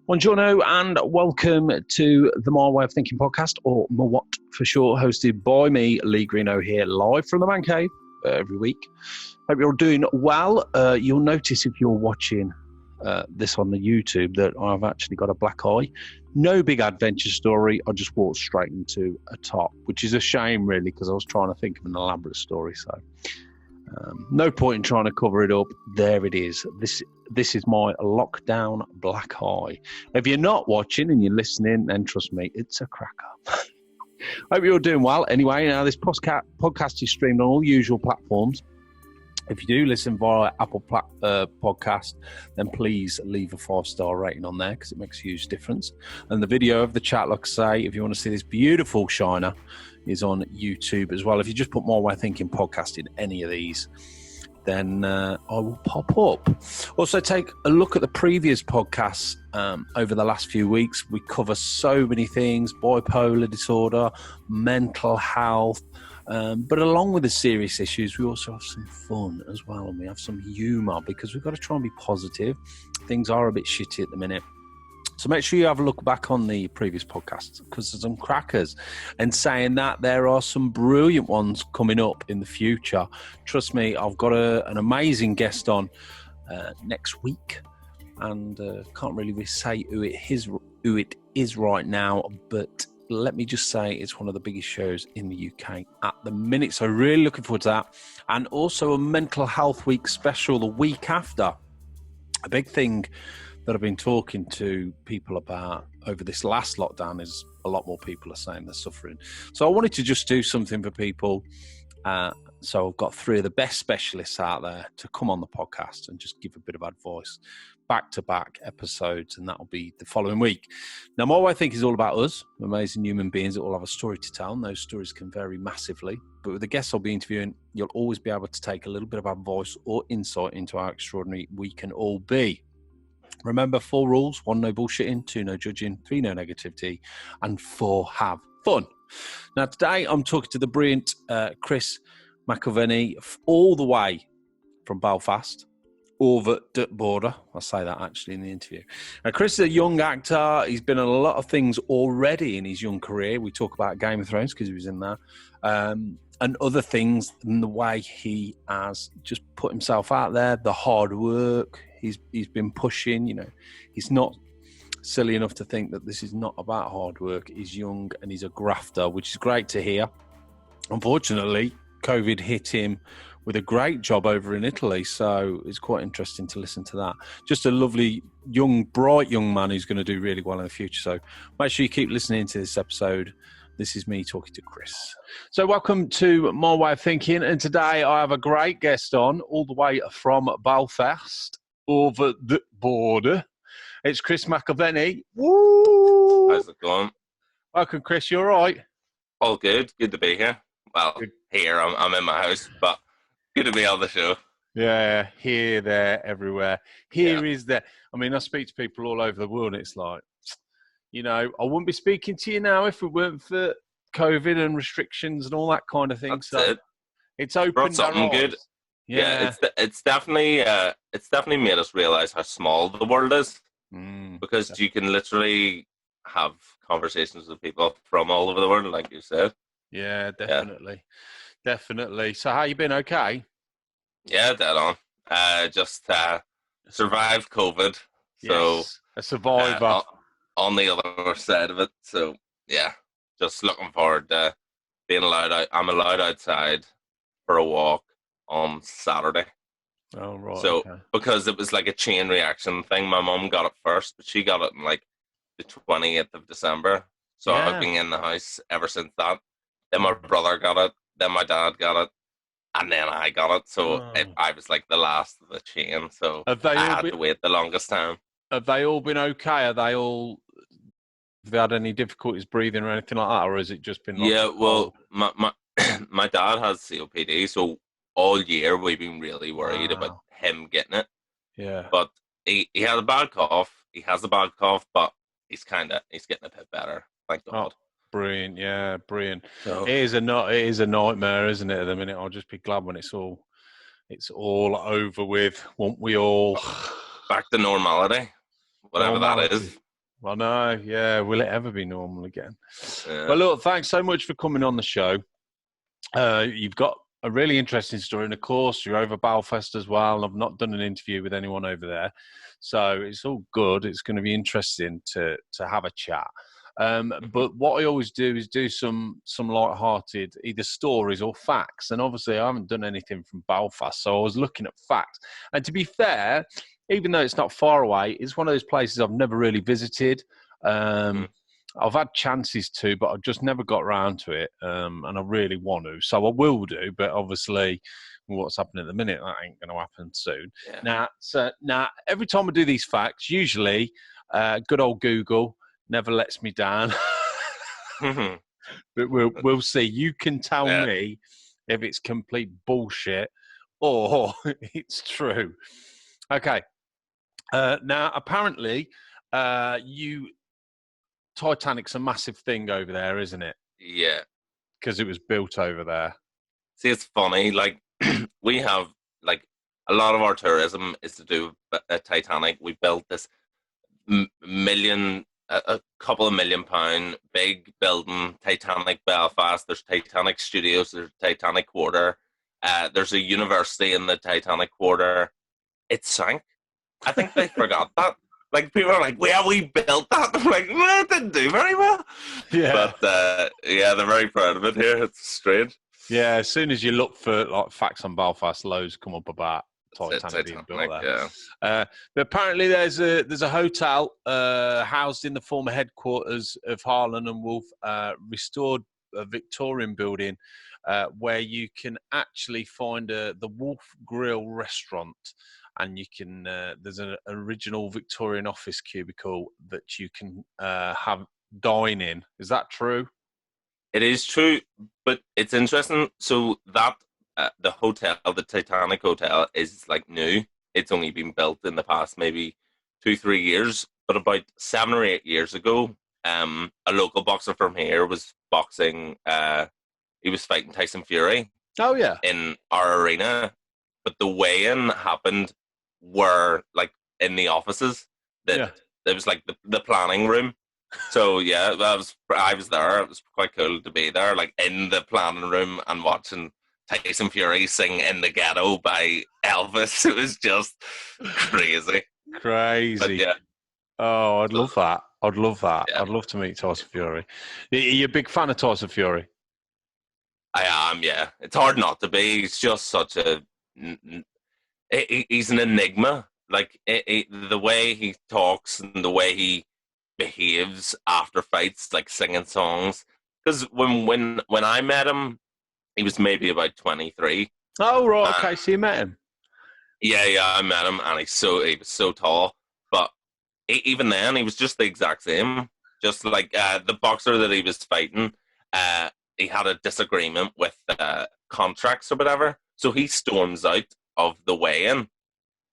Buongiorno and welcome to the My Way of Thinking podcast, or MWOT for short, hosted by me, Lee Greeno, here live from the Man Cave every week. Hope you're doing well. You'll notice if you're watching this on the YouTube that I've actually got a black eye. No big adventure story. I just walked straight into a top, which is a shame really, because I was trying to think of an elaborate story. So no point in trying to cover it up. There it is. This is my lockdown black eye. If you're not watching and you're listening, then trust me, it's a cracker. Hope you're doing well. Anyway, now this podcast is streamed on all usual platforms. If you do listen via Apple Podcast, then please leave a 5-star rating on there because it makes a huge difference. And the video of the chat, like I say, if you want to see this beautiful shiner, is on YouTube as well. If you just put My Way of Thinking podcast in any of these, then I will pop up. Also, take a look at the previous podcasts over the last few weeks. We cover so many things: bipolar disorder, mental health. But along with the serious issues, we also have some fun as well, and we have some humour because we've got to try and be positive. Things are a bit shitty at the minute. So make sure you have a look back on the previous podcasts because there's some crackers. And saying that, there are some brilliant ones coming up in the future. Trust me, I've got an amazing guest on next week, and can't really say who it is right now, but let me just say it's one of the biggest shows in the UK at the minute. So really looking forward to that. And also a Mental Health Week special the week after. A big thing that I've been talking to people about over this last lockdown is a lot more people are saying they're suffering. So I wanted to just do something for people. So I've got 3 of the best specialists out there to come on the podcast and just give a bit of advice, back-to-back episodes, and that'll be the following week. Now, My Way I Think is all about us, amazing human beings that all have a story to tell, and those stories can vary massively. But with the guests I'll be interviewing, you'll always be able to take a little bit of advice or insight into how extraordinary we can all be. Remember 4 rules: 1, no bullshitting; 2, no judging; 3, no negativity; and 4, have fun. Now, today I'm talking to the brilliant Chris Mcilvenny, all the way from Belfast, over the border. I'll say that actually in the interview. Chris is a young actor. He's been in a lot of things already in his young career. We talk about Game of Thrones because he was in there, and other things, and the way he has just put himself out there, the hard work he's been pushing. You know, he's not silly enough to think that this is not about hard work. He's young and he's a grafter, which is great to hear. Unfortunately, COVID hit him with a great job over in Italy, so it's quite interesting to listen to that. Just a lovely, young, bright young man who's going to do really well in the future. So make sure you keep listening to this episode. This is me talking to Chris. So welcome to My Way of Thinking, and today I have a great guest on, all the way from Belfast, over the border. It's Chris Mcilvenny. Woo! How's it going? Welcome, Chris. You all right? All good. Good to be here. Well, good. Here, I'm in my house, but good to be on the show. Yeah, here, there, everywhere. Here is there. I mean, I speak to people all over the world, and it's like, you know, I wouldn't be speaking to you now if it weren't for COVID and restrictions and all that kind of thing. That's so it. It's opened something good. Yeah, it's definitely made us realize how small the world is, because definitely. You can literally have conversations with people from all over the world, like you said. Yeah, definitely. Definitely. So how you been? Okay? Yeah, dead on. Just survived COVID. So yes, a survivor. On the other side of it. So, yeah, just looking forward to being allowed out. I'm allowed outside for a walk on Saturday. Oh, right. So, okay. Because it was like a chain reaction thing. My mum got it first, but she got it on like the 28th of December. So I've been in the house ever since that. Then my brother got it. Then my dad got it. And then I got it. So I was like the last of the chain. So I had to wait the longest time. Have they all been okay? Have they had any difficulties breathing or anything like that? Or has it just been like... Yeah, well, my dad has COPD. So all year we've been really worried about him getting it. Yeah. But he had a bad cough. He has a bad cough, but he's getting a bit better. Thank God. Brilliant, yeah, brilliant. So, it is a nightmare, isn't it? At the minute, I'll just be glad when it's all over with. Won't we all? Back to normality, whatever that is. I know, yeah. Will it ever be normal again? Yeah. Well, look, thanks so much for coming on the show. You've got a really interesting story, and of course, you're over Belfast as well. And I've not done an interview with anyone over there, so it's all good. It's going to be interesting to have a chat. But what I always do is do some light-hearted either stories or facts. And obviously, I haven't done anything from Belfast, so I was looking at facts. And to be fair, even though it's not far away, it's one of those places I've never really visited. I've had chances to, but I've just never got around to it, and I really want to. So I will do, but obviously what's happening at the minute, that ain't going to happen soon. Yeah. Now, every time I do these facts, usually good old Google never lets me down. But we'll see. You can tell me if it's complete bullshit or it's true. Okay. Now, apparently, Titanic's a massive thing over there, isn't it? Yeah. Because it was built over there. See, it's funny. Like, we have, like, a lot of our tourism is to do with Titanic. We built this a couple of £1 million big building, Titanic Belfast. There's Titanic Studios. There's Titanic Quarter. There's a university in the Titanic Quarter. It sank. I think they forgot that. Like, people are like, well, we built that. I'm like, well, it didn't do very well. Yeah. But, yeah, they're very proud of it here. It's strange. Yeah, as soon as you look for like facts on Belfast, loads come up about Titanic being built there. Yeah. But apparently there's a hotel housed in the former headquarters of Harland and Wolff, restored a Victorian building where you can actually find the Wolf Grill restaurant. And you can there's an original Victorian office cubicle that you can have dine in. Is that true? It is true, but it's interesting. So that the hotel, the Titanic Hotel, is like new. It's only been built in the past maybe 2-3 years. But about 7 or 8 years ago, a local boxer from here was boxing. He was fighting Tyson Fury. Oh yeah, in our arena. But the weigh-in happened were like in the offices. That it was like the planning room. So yeah, I was there. It was quite cool to be there, like in the planning room and watching Tyson Fury sing "In the Ghetto" by Elvis. It was just crazy. Crazy. But, yeah. Oh, I'd love that. I'd love that. Yeah. I'd love to meet Tyson Fury. Are you a big fan of Tyson Fury? I am, yeah. It's hard not to be. He's just such a... He's an enigma. Like, the way he talks and the way he behaves after fights, like singing songs. Because when I met him, he was maybe about 23. Oh, right. Okay, so you met him. Yeah, I met him, and he was so tall. But even then, he was just the exact same. Just like the boxer that he was fighting, he had a disagreement with contracts or whatever. So he storms out of the weigh-in.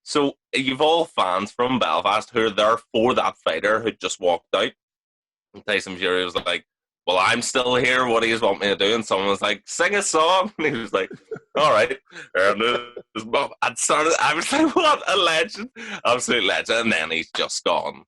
So you've all fans from Belfast who are there for that fighter who just walked out. And Tyson Fury was like, well, I'm still here. What do you want me to do? And someone was like, sing a song. And he was like, all right. And I was like, what a legend. Absolute legend. And then he's just gone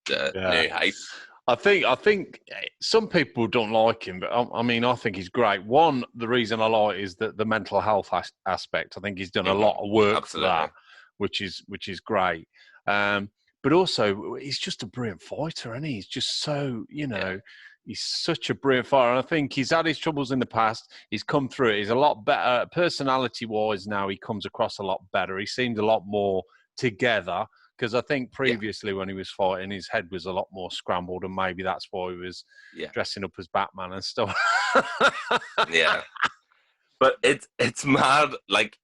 to new heights. I think some people don't like him, but I mean, I think he's great. One, the reason I like is the mental health aspect. I think he's done a lot of work for that, which is great. But also, he's just a brilliant fighter, and he's just so, he's such a brilliant fighter. And I think he's had his troubles in the past. He's come through it. He's a lot better personality-wise now. He comes across a lot better. He seems a lot more together. Because I think previously when he was fighting, his head was a lot more scrambled, and maybe that's why he was dressing up as Batman and stuff. Yeah, but it's mad, like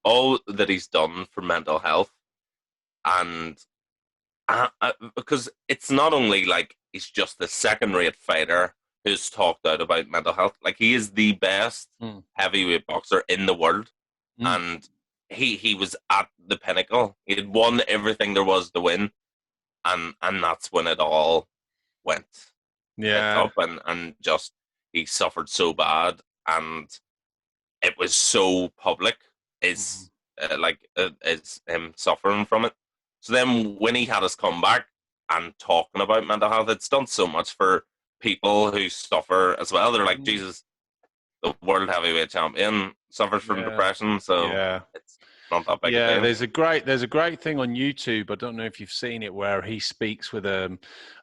all that he's done for mental health, and because it's not only like he's just the second-rate fighter who's talked out about mental health. Like, he is the best heavyweight boxer in the world, and he was at the pinnacle. He had won everything there was to win, and that's when it all went up, and just he suffered so bad, and it was so public. Is him suffering from it. So then when he had his comeback, and talking about mental health. It's done so much for people who suffer as well. They're like, Jesus, the world heavyweight champion suffers from depression, so it's not that big a deal. There's a great thing on YouTube. I don't know if you've seen it, where he speaks with a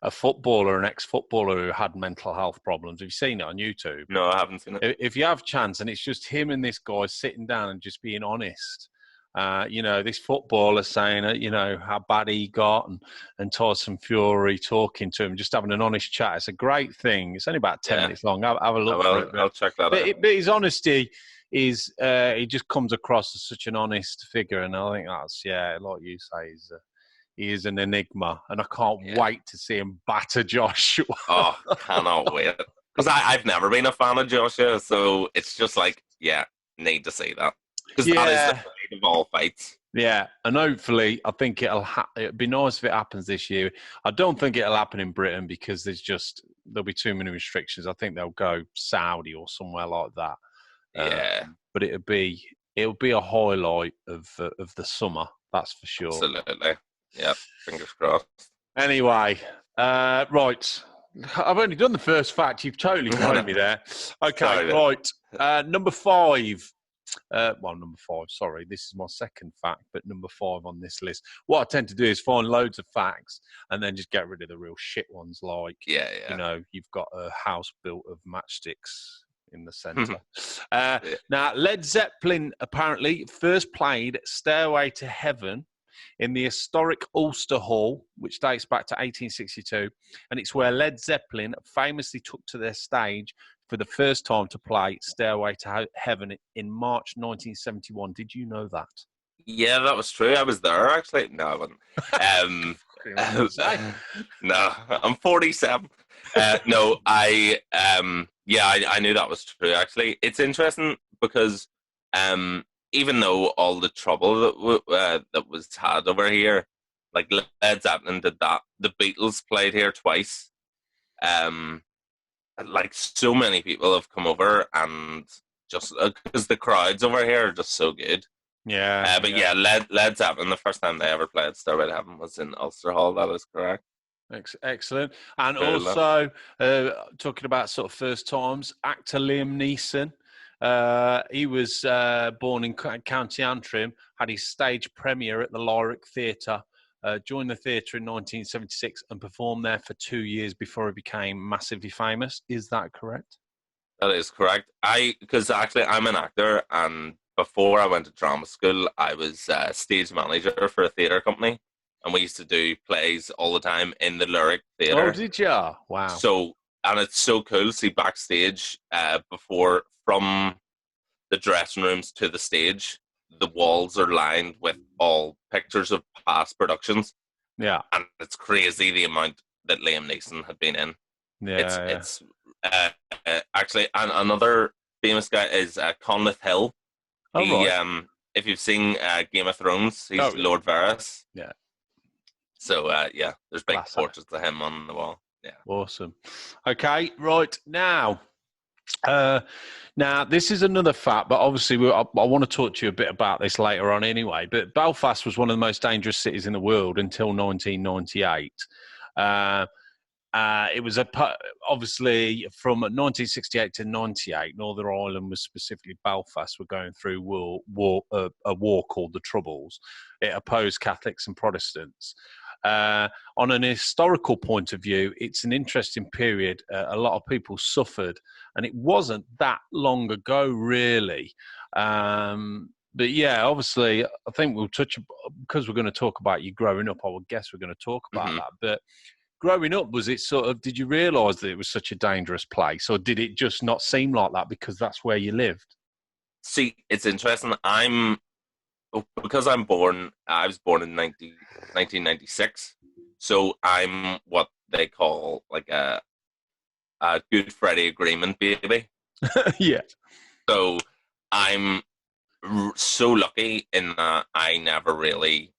footballer, an ex-footballer who had mental health problems. Have you seen it on YouTube? No, I haven't seen it. If you have chance, and it's just him and this guy sitting down and just being honest. This footballer saying, how bad he got, and TYSON Fury talking to him, just having an honest chat. It's a great thing. It's only about 10 minutes long. Have a look for it. I'll check that out. But his honesty is, he just comes across as such an honest figure, and I think that's, like you say, he is an enigma, and I can't wait to see him batter Joshua. Oh, cannot wait. Because I've never been a fan of Joshua, so it's just like, need to see that. Because that is the fight of all fights. Yeah, and hopefully, I think it'd be nice if it happens this year. I don't think it'll happen in Britain because there'll be too many restrictions. I think they'll go Saudi or somewhere like that. But it'll be a highlight of the summer. That's for sure. Absolutely. Yeah, fingers crossed. Anyway, right. I've only done the first fact. You've totally thrown me there. Okay, right. Number 5. Number 5. Sorry, this is my second fact, but number 5 on this list. What I tend to do is find loads of facts and then just get rid of the real shit ones. Like, you've got a house built of matchsticks in the centre. Now, Led Zeppelin apparently first played "Stairway to Heaven" in the historic Ulster Hall, which dates back to 1862, and it's where Led Zeppelin famously took to their stage for the first time to play "Stairway to Heaven" in March 1971. Did you know that? Yeah, that was true. I was there, actually. No, I wasn't. No, I'm 47. No, I knew that was true, actually. It's interesting because even though all the trouble that was had over here, like Led Zeppelin did that, the Beatles played here twice. Like, so many people have come over, and just because the crowds over here are just so good. Led Zeppelin, the first time they ever played "Stairway to Heaven" was in Ulster Hall. That is correct. Excellent. And also, talking about sort of first times, actor Liam Neeson. He was born in County Antrim, had his stage premiere at the Lyric Theatre, joined the theatre in 1976 and performed there for 2 years before he became massively famous. Is that correct? That is correct. Because actually I'm an actor, and before I went to drama school, I was stage manager for a theatre company, and we used to do plays all the time in the Lyric Theatre. Oh, did you? Wow. So, and it's so cool to see backstage before, from the dressing rooms to the stage, the walls are lined with all pictures of past productions. Yeah. And it's crazy the amount that Liam Neeson had been in. It's actually, and another famous guy is Conleth Hill. Right. If you've seen Game of Thrones, he's Lord Varys. Yeah. So, there's big portraits of him on the wall. Yeah. Awesome. Okay, right. Now, this is another fact, but obviously I want to talk to you a bit about this later on anyway. But Belfast was one of the most dangerous cities in the world until 1998. It was obviously from 1968 to 98, Northern Ireland, was specifically Belfast, were going through a war called the Troubles. It opposed Catholics and Protestants. On an historical point of view, it's an interesting period. A lot of people suffered, and it wasn't that long ago, really. But yeah, obviously, I think we'll touch, because we're going to talk about you growing up. I would guess we're going to talk about that. But growing up, was it sort of, did you realise that it was such a dangerous place, or did it just not seem like that because that's where you lived? See, it's interesting. Because I was born in 1996, so I'm what they call like a Good Friday Agreement baby. Yeah. So I'm so lucky in that I never really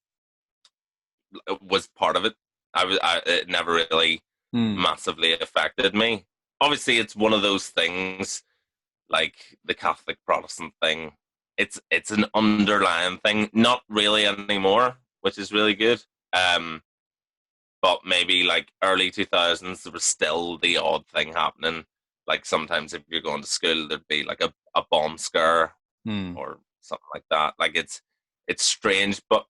was part of it. It never really massively affected me. Obviously, it's one of those things like the Catholic Protestant thing. It's an underlying thing, not really anymore, which is really good. but maybe like early 2000s, there was still the odd thing happening. Like sometimes if you're going to school, there'd be like a bomb scare or something like that. Like it's strange, but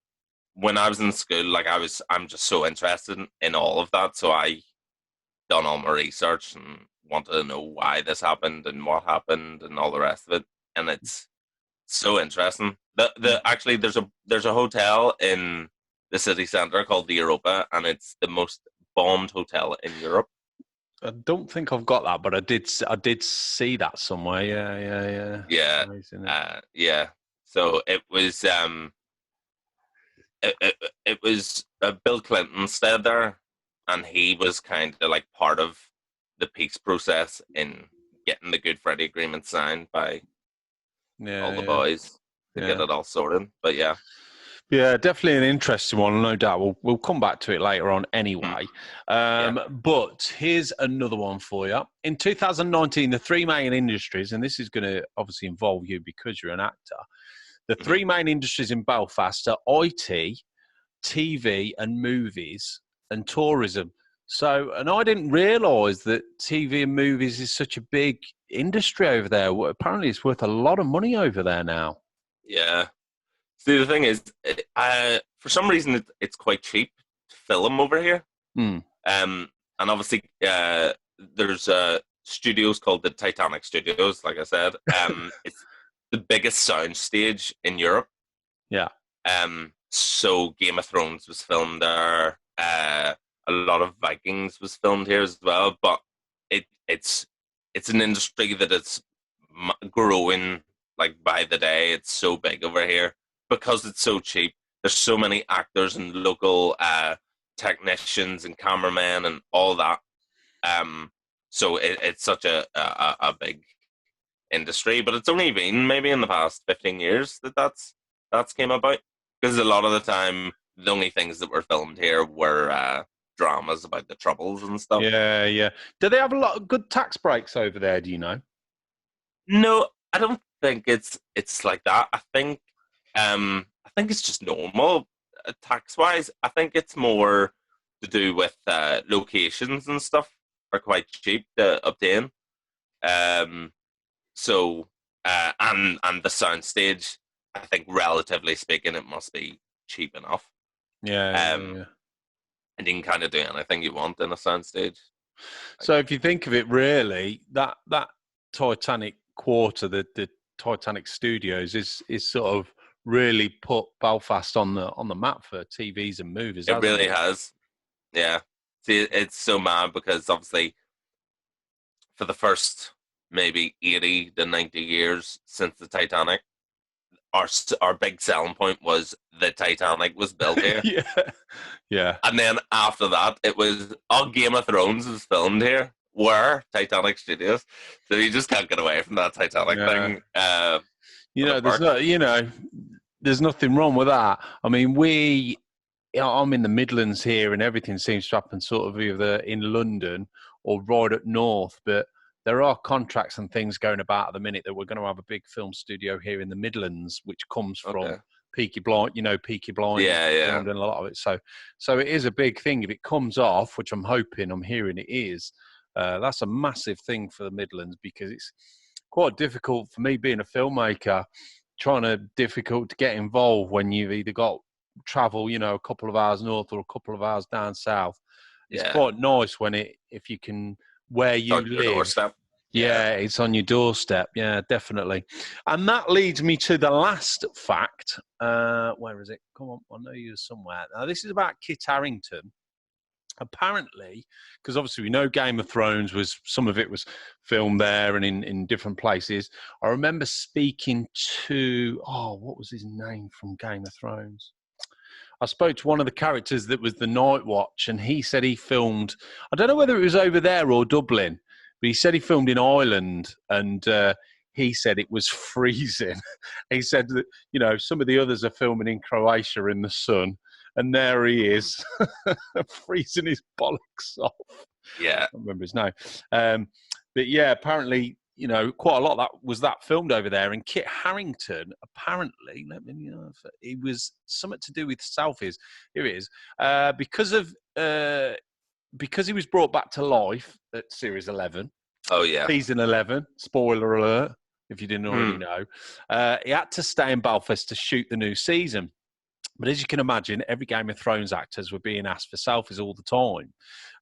when I was in school, like I'm just so interested in all of that. So I done all my research and wanted to know why this happened and what happened and all the rest of it. And it's so interesting. Actually there's a hotel in the city centre called the Europa, and it's the most bombed hotel in Europe. I don't think I've got that, but I did see that somewhere. Yeah. Amazing, yeah. So it was it was Bill Clinton stayed there, and he was kind of like part of the peace process in getting the Good Friday Agreement signed by all the boys to get it all sorted. But yeah. Yeah, definitely an interesting one, no doubt. We'll come back to it later on anyway. But here's another one for you. In 2019, the three main industries, and this is going to obviously involve you because you're an actor, the three main industries in Belfast are IT, TV and movies and tourism. So, and I didn't realise that TV and movies is such a big industry over there. Well, apparently it's worth a lot of money over there now. Yeah. See, the thing is, for some reason, it's quite cheap to film over here. And obviously, there's studios called the Titanic Studios, like I said. It's the biggest sound stage in Europe. Yeah. So Game of Thrones was filmed there. A lot of Vikings was filmed here as well. But it's an industry that it's growing like by the day. It's so big over here. Because it's so cheap, there's so many actors and local technicians and cameramen and all that. So it's such a big industry, but it's only been maybe in the past 15 years that's came about. Because a lot of the time, the only things that were filmed here were dramas about the Troubles and stuff. Yeah. Do they have a lot of good tax breaks over there? Do you know? No, I don't think it's like that. I think it's just normal tax-wise. I think it's more to do with locations and stuff are quite cheap to obtain. So and the soundstage, I think relatively speaking, it must be cheap enough. Yeah. And you can kind of do anything you want in a soundstage. So if you think of it, really, that Titanic quarter, the Titanic Studios, is sort of really put Belfast on the map for TVs and movies. It really has. Yeah. See, it's so mad because obviously for the first maybe 80 to 90 years since the Titanic, our big selling point was the Titanic was built here. Yeah. And then after that, it was all Game of Thrones was filmed here. Were Titanic Studios, so you just can't get away from that Titanic thing. There's nothing wrong with that. I mean, I'm in the Midlands here, and everything seems to happen sort of either in London or right up north. But there are contracts and things going about at the minute that we're going to have a big film studio here in the Midlands, which comes from Peaky Blinders. Peaky Blinders, yeah, and a lot of it. So it is a big thing. If it comes off, which I'm hearing it is. That's a massive thing for the Midlands because it's quite difficult for me being a filmmaker, difficult to get involved when you've either got travel, a couple of hours north or a couple of hours down south. It's quite nice if you can, where you live. Doorstep. Yeah, it's on your doorstep. Yeah, definitely. And that leads me to the last fact. Where is it? Come on, I know you're somewhere. Now, this is about Kit Harington. Apparently, because obviously we know Game of Thrones some of it was filmed there and in different places. I remember speaking to, what was his name from Game of Thrones? I spoke to one of the characters that was the Night Watch, and he said he filmed, I don't know whether it was over there or Dublin, but he said he filmed in Ireland, and he said it was freezing. He said that, some of the others are filming in Croatia in the sun. And there he is, freezing his bollocks off. Yeah. I don't remember his name. But yeah, apparently quite a lot of that filmed over there. And Kit Harington, apparently, it was something to do with selfies. Here it is. Because he was brought back to life at Series 11. Oh, yeah. Season 11, spoiler alert, if you didn't already know. He had to stay in Belfast to shoot the new season. But as you can imagine, every Game of Thrones actors were being asked for selfies all the time.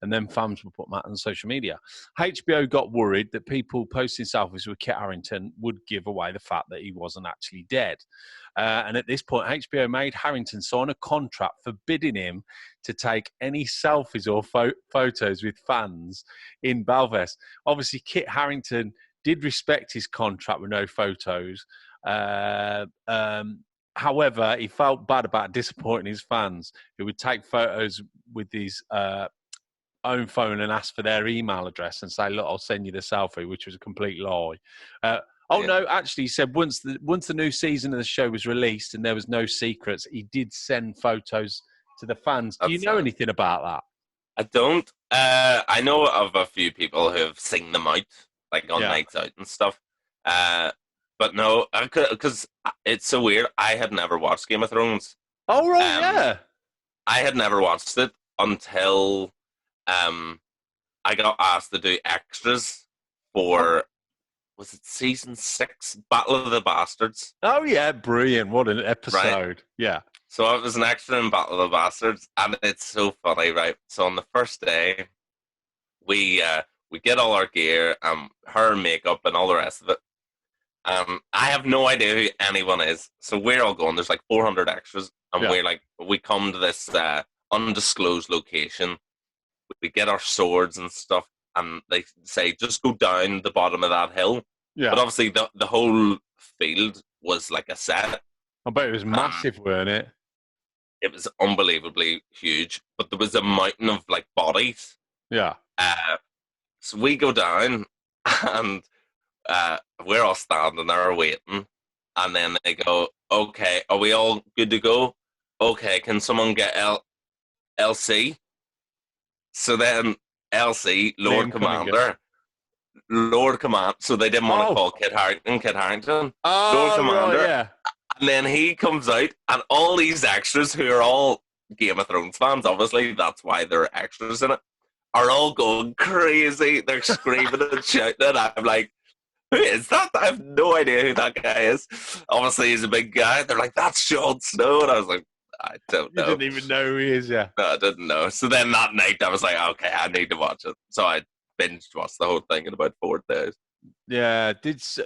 And then fans would put that on social media. HBO got worried that people posting selfies with Kit Harington would give away the fact that he wasn't actually dead. And at this point, HBO made Harington sign a contract forbidding him to take any selfies or photos with fans in Belfast. Obviously, Kit Harington did respect his contract with no photos. However, he felt bad about disappointing his fans who would take photos with his own phone and ask for their email address and say, look, I'll send you the selfie, which was a complete lie. No, actually, he said once the new season of the show was released and there was no secrets, he did send photos to the fans. Do you know anything about that? I don't. I know of a few people who have seen them out, like on nights out and stuff. But no, because it's so weird. I had never watched Game of Thrones. Oh, right, yeah. I had never watched it until I got asked to do extras for, was it season 6, Battle of the Bastards? Oh, yeah, brilliant. What an episode. Right? Yeah. So I was an extra in Battle of the Bastards, and it's so funny, right? So on the first day, we get all our gear, her makeup and all the rest of it. I have no idea who anyone is. So we're all going, there's like 400 extras. And we come to this undisclosed location. We get our swords and stuff. And they say, just go down the bottom of that hill. Yeah. But obviously the whole field was like a set. I bet it was massive, weren't it? It was unbelievably huge. But there was a mountain of like bodies. Yeah. So we go down and... we're all standing there waiting, and then they go, okay, are we all good to go? Okay, can someone get LC? So then LC, Lord Commander, so they didn't want to call Kit Harington. Oh, Lord Commander. Right, yeah. And then he comes out, and all these extras who are all Game of Thrones fans, obviously, that's why they're extras in it, are all going crazy. They're screaming and shouting, and I'm like, who is that? I have no idea who that guy is. Obviously, he's a big guy. They're like, that's Jon Snow. And I was like, I don't know. You didn't even know who he is, yeah. No, I didn't know. So then that night, I was like, okay, I need to watch it. So I binged watched the whole thing in about 4 days. Yeah.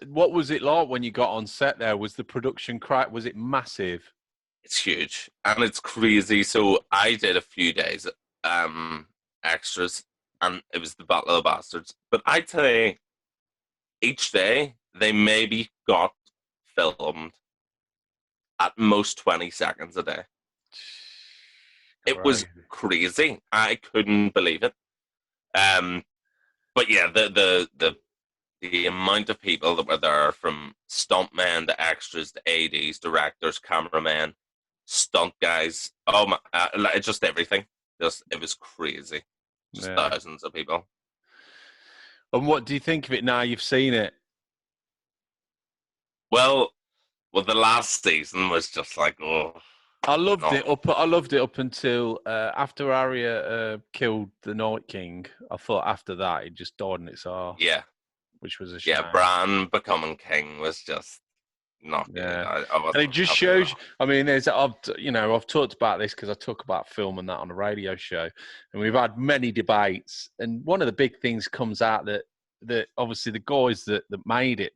What was it like when you got on set there? Was the production was it massive? It's huge. And it's crazy. So I did a few days extras, and it was the Battle of the Bastards. But I'd say each day, they maybe got filmed at most 20 seconds a day. It was crazy. I couldn't believe it. But yeah, the amount of people that were there, from stuntmen to extras to ADs, directors, cameramen, stunt guys, just everything. It was crazy. Just thousands of people. And what do you think of it now you've seen it? Well, the last season was just like, I loved it up until after Arya killed the Night King. I thought after that it just died in its arse. Yeah, which was a shame. Yeah, Bran becoming king was just not good. Yeah. And it just shows. I mean, I've talked about this because I talk about film and that on a radio show, and we've had many debates. And one of the big things comes out that obviously the guys that made it,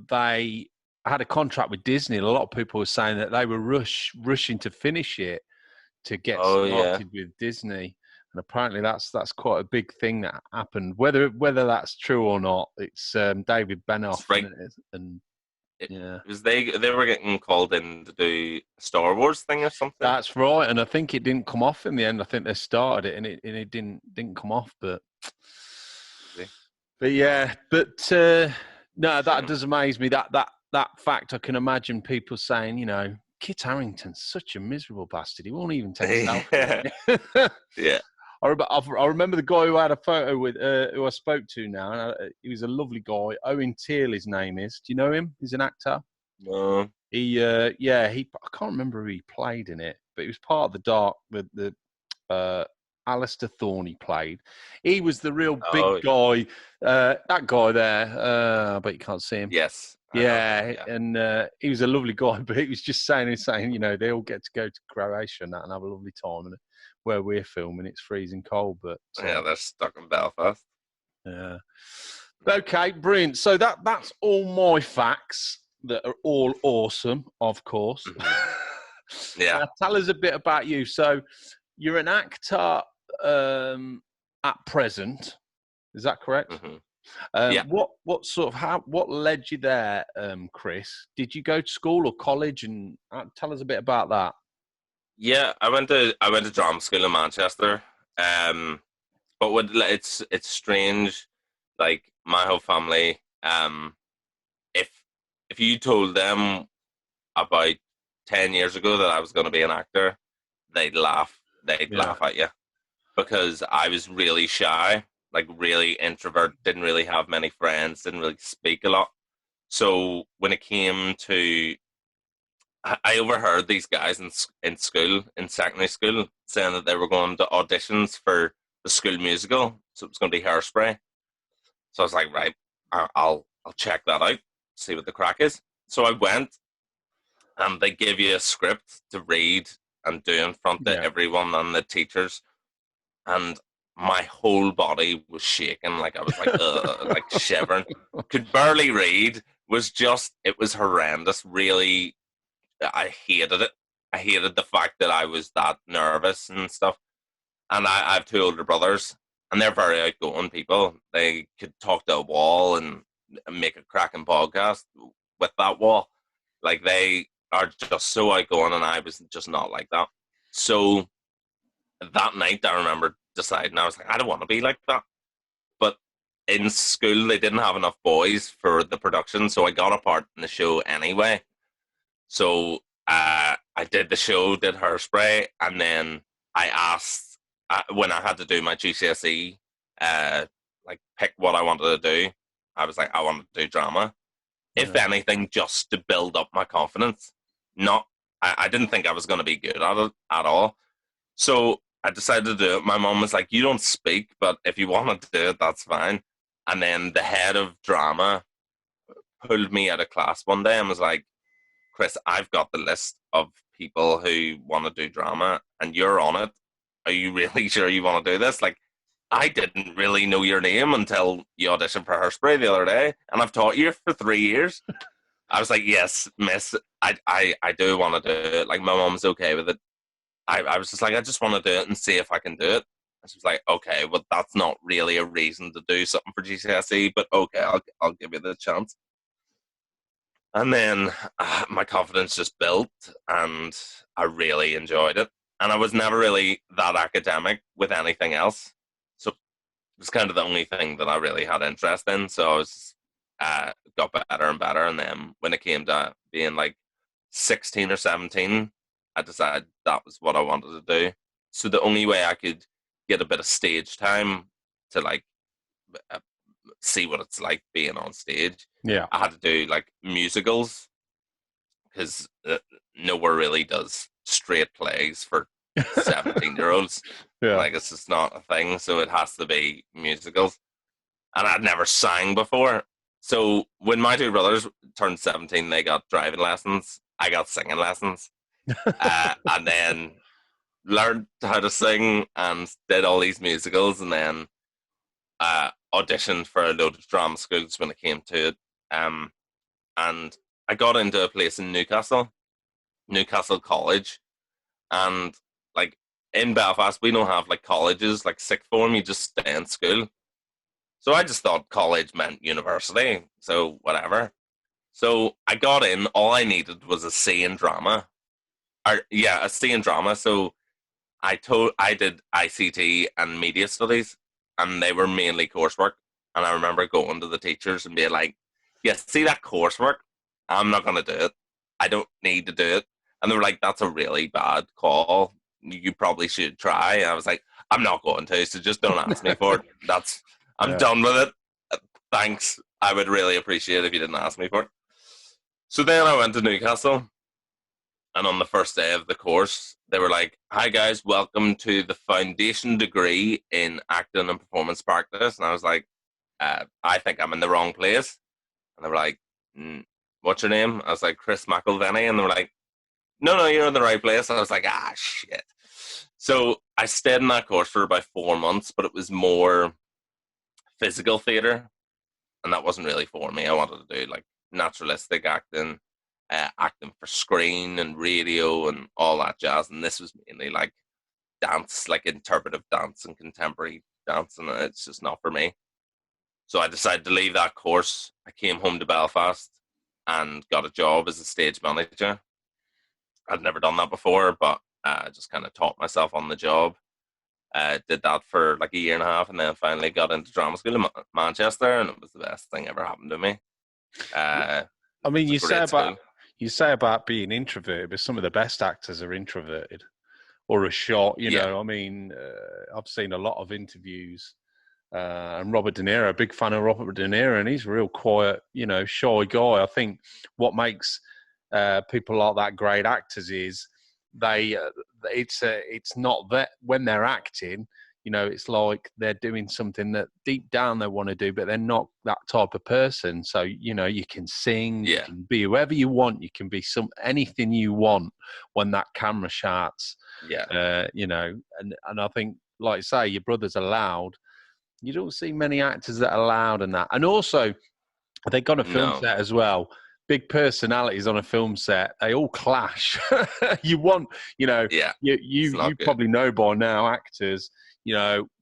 they had a contract with Disney. And a lot of people were saying that they were rushing to finish it to get started with Disney. And apparently that's quite a big thing that happened. Whether that's true or not, it's David Benioff. Right. It was they were getting called in to do a Star Wars thing or something. That's right, and I think it didn't come off in the end. I think they started it and it didn't come off. But no, that does amaze me. That fact, I can imagine people saying, Kit Harington's such a miserable bastard. He won't even take a selfie. Yeah. I remember the guy who I had a photo with, who I spoke to now. And he was a lovely guy. Owen Teal, his name is. Do you know him? He's an actor. No. I can't remember who he played in it, but he was part of the Alistair Thorne he played. He was the real big guy. That guy there, but you can't see him. Yes. Yeah, and he was a lovely guy, but he was just saying, they all get to go to Croatia and that and have a lovely time. And where we're filming, it's freezing cold. But they're stuck in Belfast. Yeah. Okay, brilliant. So that's all my facts that are all awesome, of course. Yeah. Now, tell us a bit about you. So you're an actor at present. Is that correct? Mm-hmm. Yeah. What led you there, Chris? Did you go to school or college? And tell us a bit about that. Yeah, I went to drama school in Manchester. But it's strange. Like my whole family, if you told them about 10 years ago that I was going to be an actor, they'd laugh. They'd laugh at you because I was really shy, like really introvert, didn't really have many friends, didn't really speak a lot. So when it came to, I overheard these guys in school, in secondary school, saying that they were going to auditions for the school musical. So it was going to be Hairspray. So I was like, right, I'll check that out, see what the crack is. So I went, and they give you a script to read and do in front of everyone and the teachers. And my whole body was shaking, like I was like, like shivering. Could barely read. It was horrendous. Really, I hated it. I hated the fact that I was that nervous and stuff. And I have two older brothers, and they're very outgoing people. They could talk to a wall and make a cracking podcast with that wall. Like, they are just so outgoing, and I was just not like that. So that night, I remember deciding, I was like, I don't want to be like that. But in school, they didn't have enough boys for the production, so I got a part in the show anyway. So I did the show, did Hairspray, and then I asked, when I had to do my GCSE, like pick what I wanted to do, I was like, I want to do drama. If anything, just to build up my confidence. I didn't think I was going to be good at it at all. So I decided to do it. My mom was like, you don't speak, but if you want to do it, that's fine. And then the head of drama pulled me out of class one day and was like, Chris, I've got the list of people who want to do drama and you're on it. Are you really sure you want to do this? Like, I didn't really know your name until you auditioned for Hairspray the other day, and I've taught you for 3 years. I was like, yes, miss, I do want to do it. Like, my mom's okay with it. I was just like, I just want to do it and see if I can do it. And she was like, okay, well, that's not really a reason to do something for GCSE, but okay, I'll give you the chance. And then my confidence just built, and I really enjoyed it. And I was never really that academic with anything else. So it was kind of the only thing that I really had interest in. So I was got better and better. And then when it came to being like 16 or 17, I decided that was what I wanted to do. So the only way I could get a bit of stage time to like see what it's like being on stage, I had to do like musicals, because nowhere really does straight plays for 17-year-olds. Like, it's just not a thing. So it has to be musicals. And I'd never sang before. So when my two brothers turned 17, they got driving lessons. I got singing lessons. And then learned how to sing and did all these musicals, and then auditioned for a load of drama schools when it came to it. And I got into a place in Newcastle College. And like in Belfast, we don't have like colleges, like sixth form, you just stay in school. So I just thought college meant university, so whatever. So I got in, all I needed was a C in drama. A C in drama. So I did ICT and media studies, and they were mainly coursework. And I remember going to the teachers and being like, yeah, see that coursework? I'm not going to do it. I don't need to do it. And they were like, that's a really bad call. You probably should try. And I was like, I'm not going to, so just don't ask me for it. I'm done with it. Thanks. I would really appreciate it if you didn't ask me for it. So then I went to Newcastle, and on the first day of the course, they were like, "Hi guys, welcome to the foundation degree in acting and performance practice." And I was like, "I think I'm in the wrong place." And they were like, "What's your name?" I was like, "Chris Mcilvenny." And they were like, No, you're in the right place. And I was like, shit. So I stayed in that course for about 4 months, but it was more physical theatre, and that wasn't really for me. I wanted to do like naturalistic acting, acting for screen and radio and all that jazz. And this was mainly like dance, like interpretive dance and contemporary dance, and it's just not for me. So I decided to leave that course. I came home to Belfast and got a job as a stage manager. I'd never done that before, but I just kind of taught myself on the job. Did that for like a year and a half, and then finally got into drama school in Manchester, and it was the best thing ever happened to me. I mean, you say about being introverted, but some of the best actors are introverted or are short. You know, I mean, I've seen a lot of interviews, and Robert De Niro, a big fan of Robert De Niro, and he's a real quiet, shy guy. I think what makes people like that great actors is it's not that when they're acting, it's like they're doing something that deep down they want to do, but they're not that type of person. So you can sing, you can be whoever you want, you can be anything you want when that camera sharts. And I think, like you say, your brother's allowed. You don't see many actors that are loud and that, and also they got a film set as well. Big personalities on a film set, they all clash. You probably know by now, actors,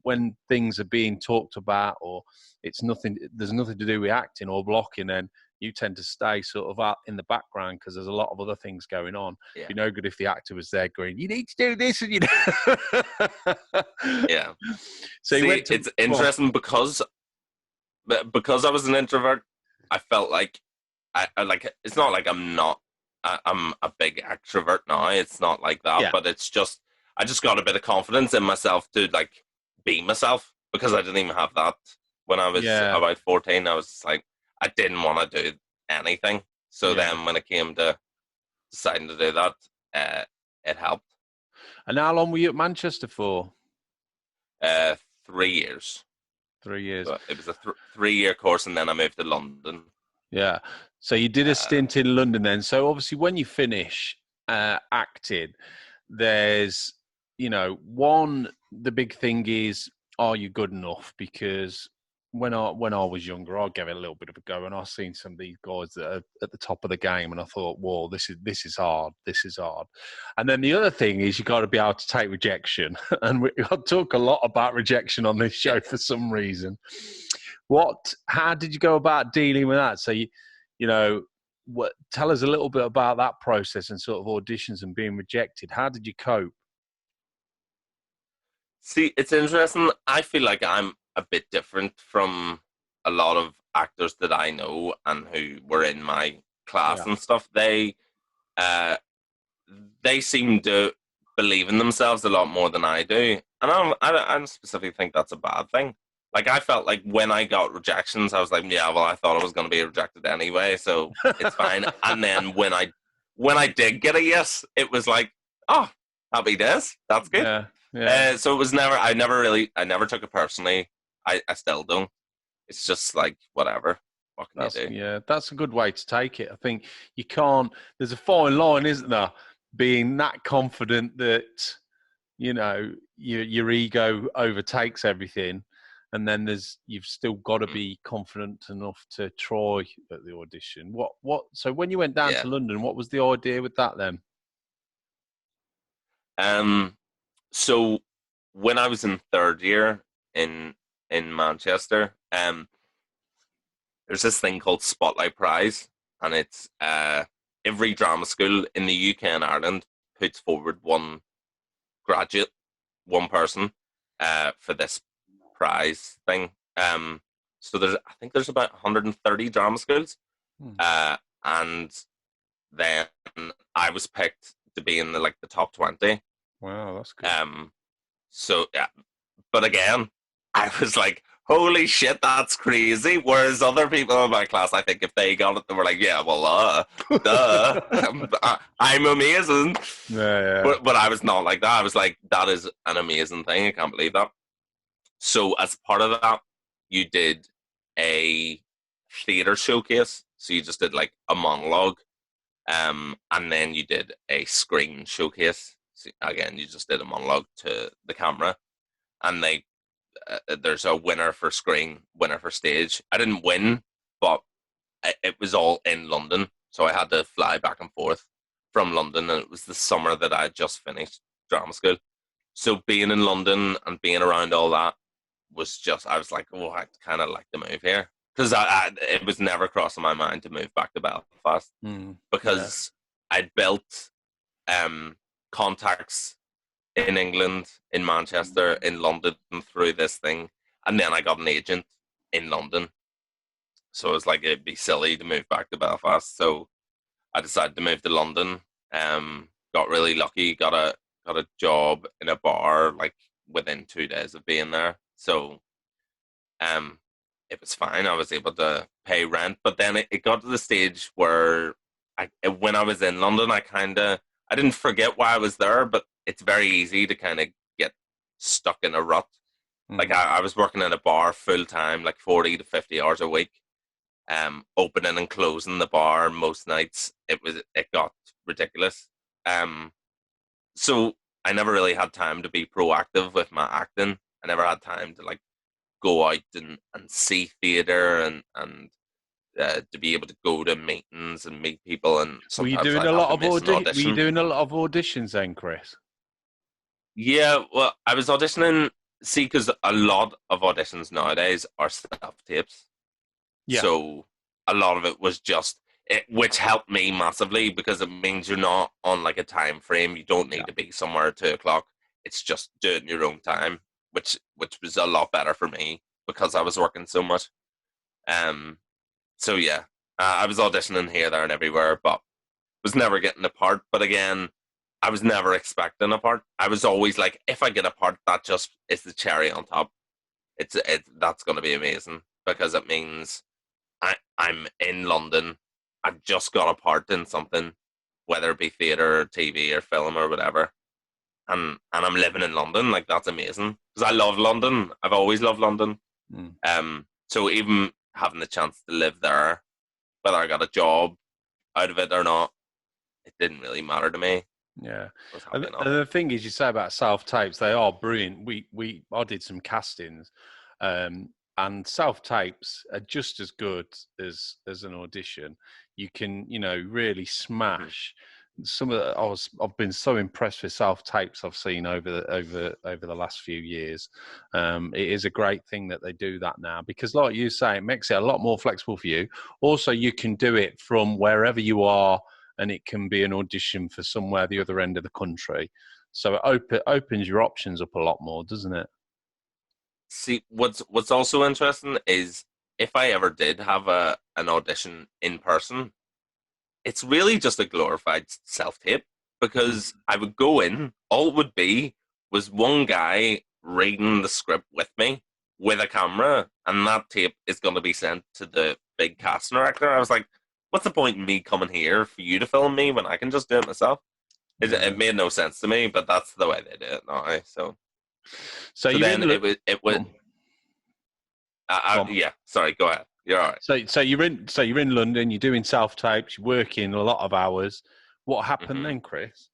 when things are being talked about or there's nothing to do with acting or blocking, then you tend to stay sort of out in the background because there's a lot of other things going on. It'd be no good if the actor was there going, "You need to do this," and Yeah. So it's interesting because I was an introvert. I felt like I like, it's not like I'm a big extrovert now. It's not like that, but it's just, I just got a bit of confidence in myself to like be myself, because I didn't even have that when I was about 14. I was like, I didn't want to do anything. So then when it came to deciding to do that, it helped. And how long were you at Manchester for? 3 years. 3 years. So it was a 3-year course, and then I moved to London. Yeah. So you did a stint in London then. So obviously when you finish acting, there's, the big thing is, are you good enough? Because when I was younger, I gave it a little bit of a go, and I've seen some of these guys that are at the top of the game, and I thought, whoa, this is hard. This is hard. And then the other thing is, you got to be able to take rejection. And I talk a lot about rejection on this show for some reason. How did you go about dealing with that? So tell us a little bit about that process and sort of auditions and being rejected. How did you cope? See, it's interesting. I feel like I'm a bit different from a lot of actors that I know and who were in my class and stuff. They seem to believe in themselves a lot more than I do, and I don't specifically think that's a bad thing. Like, I felt like when I got rejections, I was like, I thought I was going to be rejected anyway, so it's fine. And then when I did get a yes, it was like, oh, happy days. That's good. Yeah. So it was I never took it personally. I still don't. It's just like, whatever. What can you do? Yeah, that's a good way to take it. I think you can't, there's a fine line, isn't there? Being that confident that, your ego overtakes everything. And then you've still got to be confident enough to try at the audition. So when you went down to London, what was the idea with that then? So when I was in third year in Manchester, there's this thing called Spotlight Prize, and it's every drama school in the UK and Ireland puts forward one graduate, one person, for this prize thing. So I think there's about 130 drama schools, and then I was picked to be in the top 20. Wow, that's good. So But again, I was like, holy shit, that's crazy. Whereas other people in my class, I think if they got it, they were like, yeah, well, duh, I'm amazing. Yeah. But I was not like that. I was like, that is an amazing thing. I can't believe that. So as part of that, you did a theater showcase. So you just did like a monologue, and then you did a screen showcase. So again, you just did a monologue to the camera, and there's a winner for screen, winner for stage. I didn't win, but it was all in London, so I had to fly back and forth from London, and it was the summer that I had just finished drama school. So being in London and being around all that was just, I was like, oh, I kind of like to move here. Because it was never crossing my mind to move back to Belfast. Because I'd built contacts in England, in Manchester, in London through this thing. And then I got an agent in London. So it was like, it'd be silly to move back to Belfast. So I decided to move to London. Got really lucky, got a job in a bar like within 2 days of being there. So it was fine. I was able to pay rent. But then it got to the stage where when I was in London, I didn't forget why I was there, but it's very easy to kind of get stuck in a rut. Like I was working in a bar full time, like 40 to 50 hours a week, opening and closing the bar most nights. It got ridiculous. So I never really had time to be proactive with my acting. I never had time to like go out and see theater and to be able to go to meetings and meet people. And Were you sometimes doing I'd a have lot to of miss an audition. Were you doing a lot of auditions then, Chris? Yeah, well, I was auditioning. See, because a lot of auditions nowadays are self-tapes. Yeah. So a lot of it was just, which helped me massively because it means you're not on like a time frame. You don't need to be somewhere at 2:00. It's just doing your own time, which was a lot better for me because I was working so much. So yeah, I was auditioning here, there, and everywhere, but was never getting a part. But again, I was never expecting a part. I was always like, if I get a part, that just is the cherry on top. That's going to be amazing because it means I'm in London. I've just got a part in something, whether it be theater or TV or film or whatever, and I'm living in London. Like that's amazing because I love London. I've always loved London. So even having the chance to live there, whether I got a job out of it or not, it didn't really matter to me. Yeah, and the thing is, you say about self tapes, they are brilliant. I did some castings, and self tapes are just as good as an audition. You can, really smash some of the, I've been so impressed with self tapes I've seen over the last few years. It is a great thing that they do that now because, like you say, it makes it a lot more flexible for you. Also, you can do it from wherever you are. And it can be an audition for somewhere the other end of the country. So it opens your options up a lot more, doesn't it? See, what's also interesting is if I ever did have an audition in person, it's really just a glorified self-tape because I would go in, all it would be was one guy reading the script with me with a camera, and that tape is going to be sent to the big casting director. I was like, what's the point in me coming here for you to film me when I can just do it myself? It made no sense to me, but that's the way they do it now. So then it would. Yeah, sorry, go ahead. You're all right. So you're in London. You're doing self tapes. You're working a lot of hours. What happened then, Chris?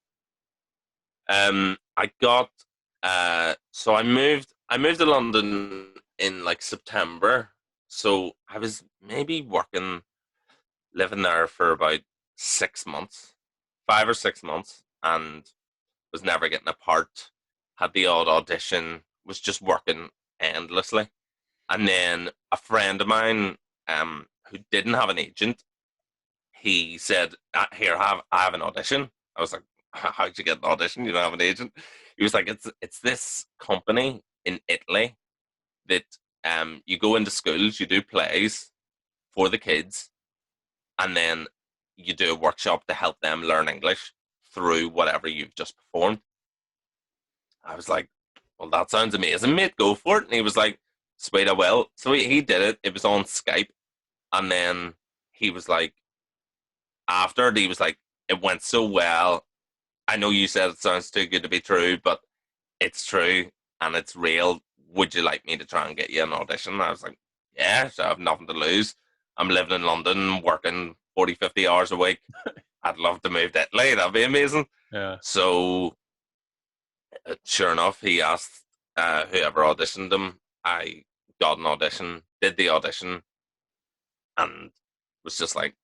I got. So I moved to London in like September. So I was maybe living there for about 6 months, 5 or 6 months, and was never getting a part. Had the odd audition, was just working endlessly. And then a friend of mine, who didn't have an agent, he said, "Here, I have an audition." I was like, "How'd you get an audition? You don't have an agent?" He was like, "It's this company in Italy that you go into schools, you do plays for the kids, and then you do a workshop to help them learn English through whatever you've just performed." I was like, well, that sounds amazing, mate. Go for it. And he was like, sweet, I will. So he did it. It was on Skype. And then he was like, after it, he was like, it went so well. I know you said it sounds too good to be true, but it's true and it's real. Would you like me to try and get you an audition? I was like, yeah, so I have nothing to lose. I'm living in London, working 40, 50 hours a week. I'd love to move to Italy. That'd be amazing. Yeah. So, sure enough, he asked whoever auditioned him. I got an audition, did the audition, and was just like,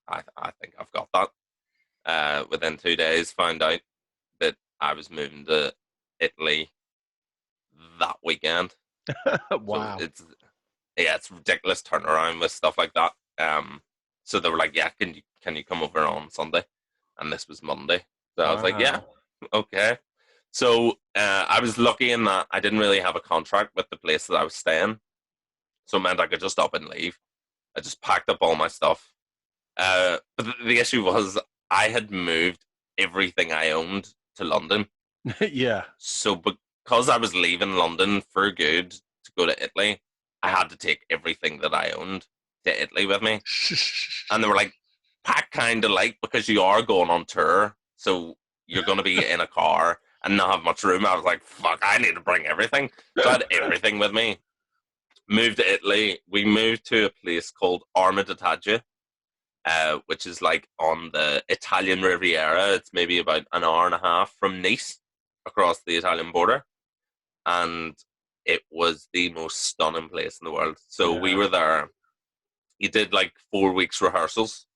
I think I've got that. Within 2 days, found out that I was moving to Italy that weekend. Wow. So it's ridiculous turnaround with stuff like that. So they were like, yeah, can you come over on Sunday? And this was Monday. So I was like, yeah, okay. So I was lucky in that I didn't really have a contract with the place that I was staying. So it meant I could just up and leave. I just packed up all my stuff. But the issue was I had moved everything I owned to London. Yeah. So because I was leaving London for good to go to Italy, I had to take everything that I owned to Italy with me. And they were like, pack kind of light because you are going on tour. So you're going to be in a car and not have much room. I was like, fuck, I need to bring everything. So I had everything with me. Moved to Italy. We moved to a place called Armiditaggia, which is like on the Italian Riviera. It's maybe about an hour and a half from Nice across the Italian border. And it was the most stunning place in the world. So we were there. You did like 4 weeks rehearsals.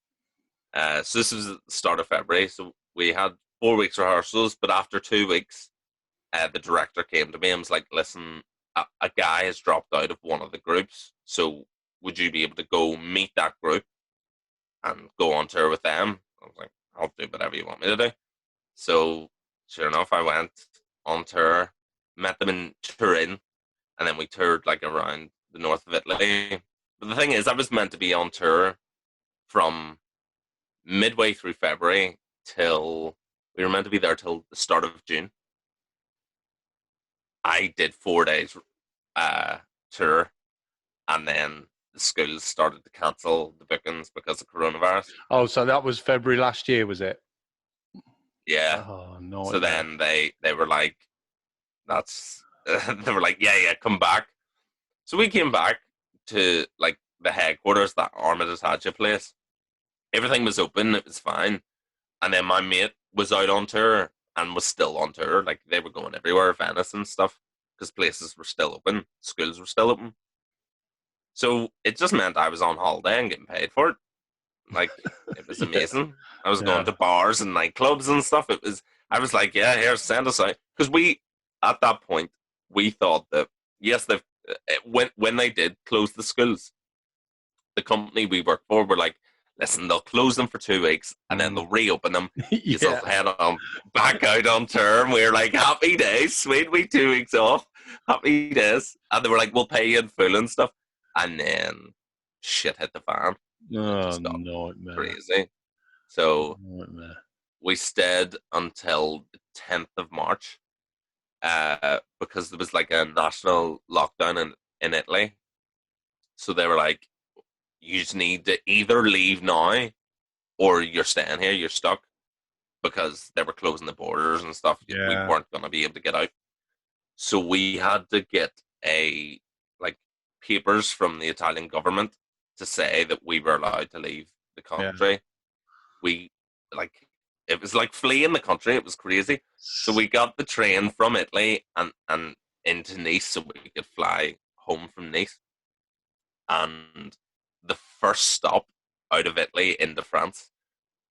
So this was at the start of February. So we had 4 weeks rehearsals, but after 2 weeks, the director came to me and was like, listen, a guy has dropped out of one of the groups. So would you be able to go meet that group and go on tour with them? I was like, I'll do whatever you want me to do. So sure enough, I went on tour, met them in Turin, and then we toured like around the north of Italy. But the thing is, I was meant to be on tour from midway through February till we were meant to be there till the start of June. I did 4 days tour, and then the schools started to cancel the bookings because of coronavirus. Oh, so that was February last year, was it? Yeah. Oh no. So then they were like, that's they were like, yeah, come back. So we came back to like the headquarters, that Armiditaggia place. Everything was open, it was fine. And then my mate was out on tour and was still on tour. Like they were going everywhere, Venice and stuff, because places were still open, schools were still open. So it just meant I was on holiday and getting paid for it. Like it was amazing. I was going to bars and nightclubs and stuff. I was like, yeah, here, send us out. Because at that point, we thought that, yes, when they did close the schools, the company we worked for were like, listen, they'll close them for 2 weeks and then they'll reopen them. You just head on back out on tour. And we were like, happy days, sweet, we 2 weeks off, happy days. And they were like, we'll pay you in full and stuff. And then shit hit the fan. Oh, no, man. Crazy. So we stayed until the 10th of March because there was like a national lockdown in Italy. So they were like, you just need to either leave now or you're staying here, you're stuck, because they were closing the borders and stuff. Yeah. We weren't going to be able to get out. So we had to get papers from the Italian government to say that we were allowed to leave the country. Yeah. It was like fleeing the country. It was crazy. So we got the train from Italy and into Nice so we could fly home from Nice. And the first stop out of Italy into France,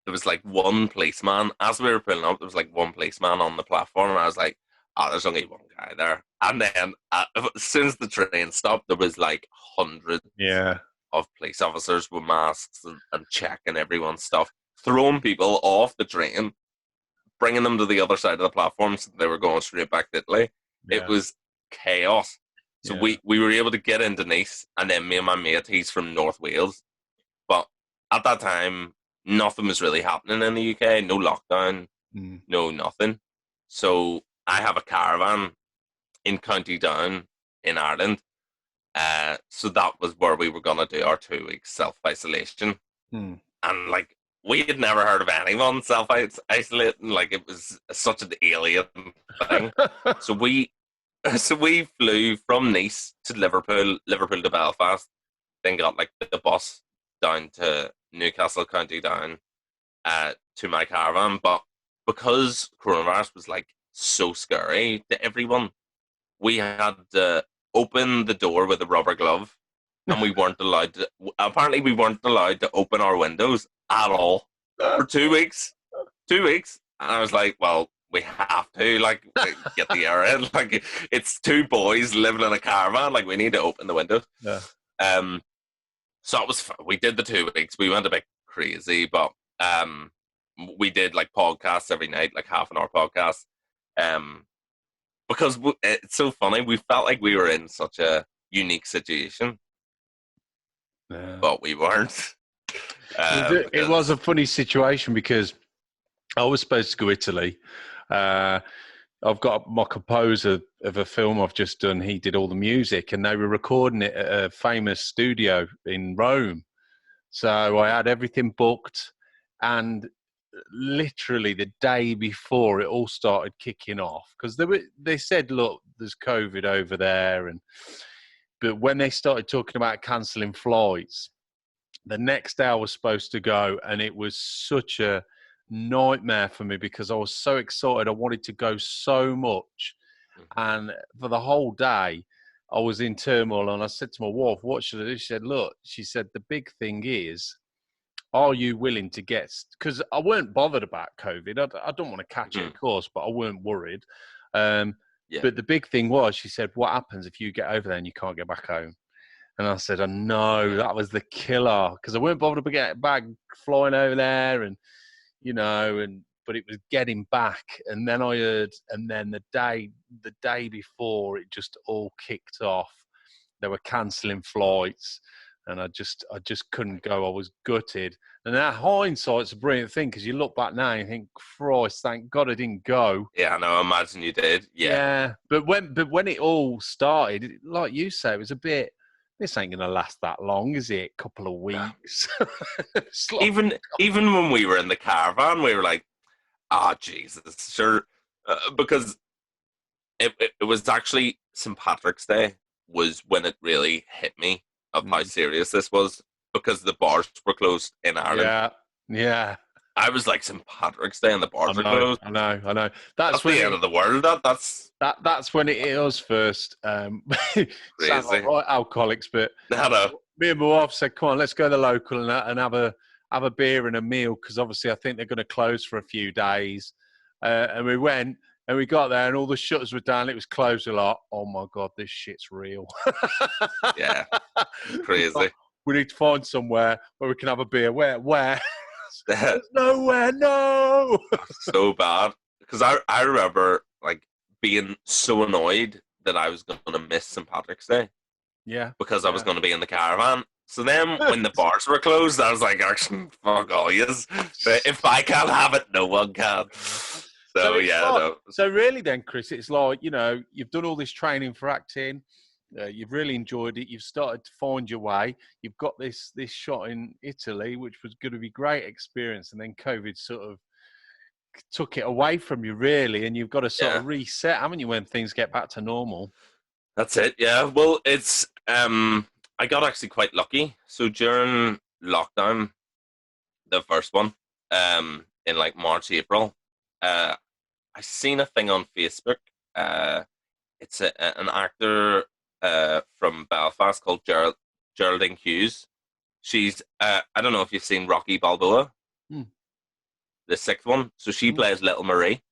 there was like one policeman. As we were pulling up, there was like one policeman on the platform. And I was like, oh, there's only one guy there. And then as soon as the train stopped, there was like hundreds of police officers with masks and checking everyone's stuff, throwing people off the train, bringing them to the other side of the platform so they were going straight back to Italy. Yeah. It was chaos. So we were able to get into Nice, and then me and my mate, he's from North Wales. But at that time, nothing was really happening in the UK. No lockdown, no nothing. So I have a caravan in County Down in Ireland. So that was where we were going to do our 2 weeks self-isolation. And like, we had never heard of anyone self-isolating. Like, it was such an alien thing. So we flew from Nice to Liverpool to Belfast, then got like the bus down to Newcastle, County Down, to my caravan. But because coronavirus was like so scary to everyone, we had to open the door with a rubber glove, and we weren't allowed to. Apparently, we weren't allowed to open our windows at all for 2 weeks. 2 weeks, and I was like, "Well, we have to like get the air in. Like, it's two boys living in a caravan. Like, we need to open the windows." Yeah. So it was fun. We did the 2 weeks. We went a bit crazy, but we did like podcasts every night, like half-an-hour podcasts. Because it's so funny. We felt like we were in such a unique situation, but we weren't. It was a funny situation because I was supposed to go to Italy. I've got my composer of a film I've just done. He did all the music, and they were recording it at a famous studio in Rome. So I had everything booked, and literally the day before it all started kicking off, because they said, look, there's COVID over there, but when they started talking about cancelling flights, the next day I was supposed to go, and it was such a nightmare for me because I was so excited. I wanted to go so much, and for the whole day I was in turmoil. And I said to my wife, what should I do? She said, look, the big thing is, are you willing to get, because I weren't bothered about COVID. I don't want to catch it, of course, but I weren't worried. But the big thing was, she said, what happens if you get over there and you can't get back home? And I said, oh, no, that was the killer, because I weren't bothered to get back flying over there, and but it was getting back. And then I heard, and then the day before it just all kicked off, they were cancelling flights, and I just couldn't go. I was gutted. And that hindsight's a brilliant thing, because you look back now and you think, Christ, thank God I didn't go. Yeah, I imagine you did. Yeah. But when it all started, like you say, it was a bit, this ain't gonna last that long, is it? A couple of weeks. Like, even when we were in the caravan, we were like, Jesus, sure, because it was actually St. Patrick's Day was when it really hit me of how serious this was, because the bars were closed in Ireland. Yeah. I was like, St. Patrick's Day and the bars are closed. I know. That's the end of the world. That's when it hit us first. Sound like right alcoholics, but me and my wife said, come on, let's go to the local and have a beer and a meal, because obviously I think they're going to close for a few days. And we went, and we got there, and all the shutters were down. It was closed a lot. Oh my God, this shit's real. Yeah, crazy. We need to find somewhere where we can have a beer. Where? There's nowhere. No. So bad, because I remember like being so annoyed that I was going to miss St. Patrick's Day. Yeah. Because I was going to be in the caravan. So then when the bars were closed, I was like, actually, fuck all yous. If I can't have it, no one can. So really then, Chris, it's like, you've done all this training for acting. You've really enjoyed it. You've started to find your way. You've got this shot in Italy, which was going to be a great experience. And then COVID sort of took it away from you, really. And you've got to sort of reset, haven't you, when things get back to normal? That's it, yeah. Well, it's I got actually quite lucky. So during lockdown, the first one, in like March, April, I seen a thing on Facebook. It's an actor from Belfast called Geraldine Hughes. She's I don't know if you've seen Rocky Balboa, the sixth one. So she plays Little Marie.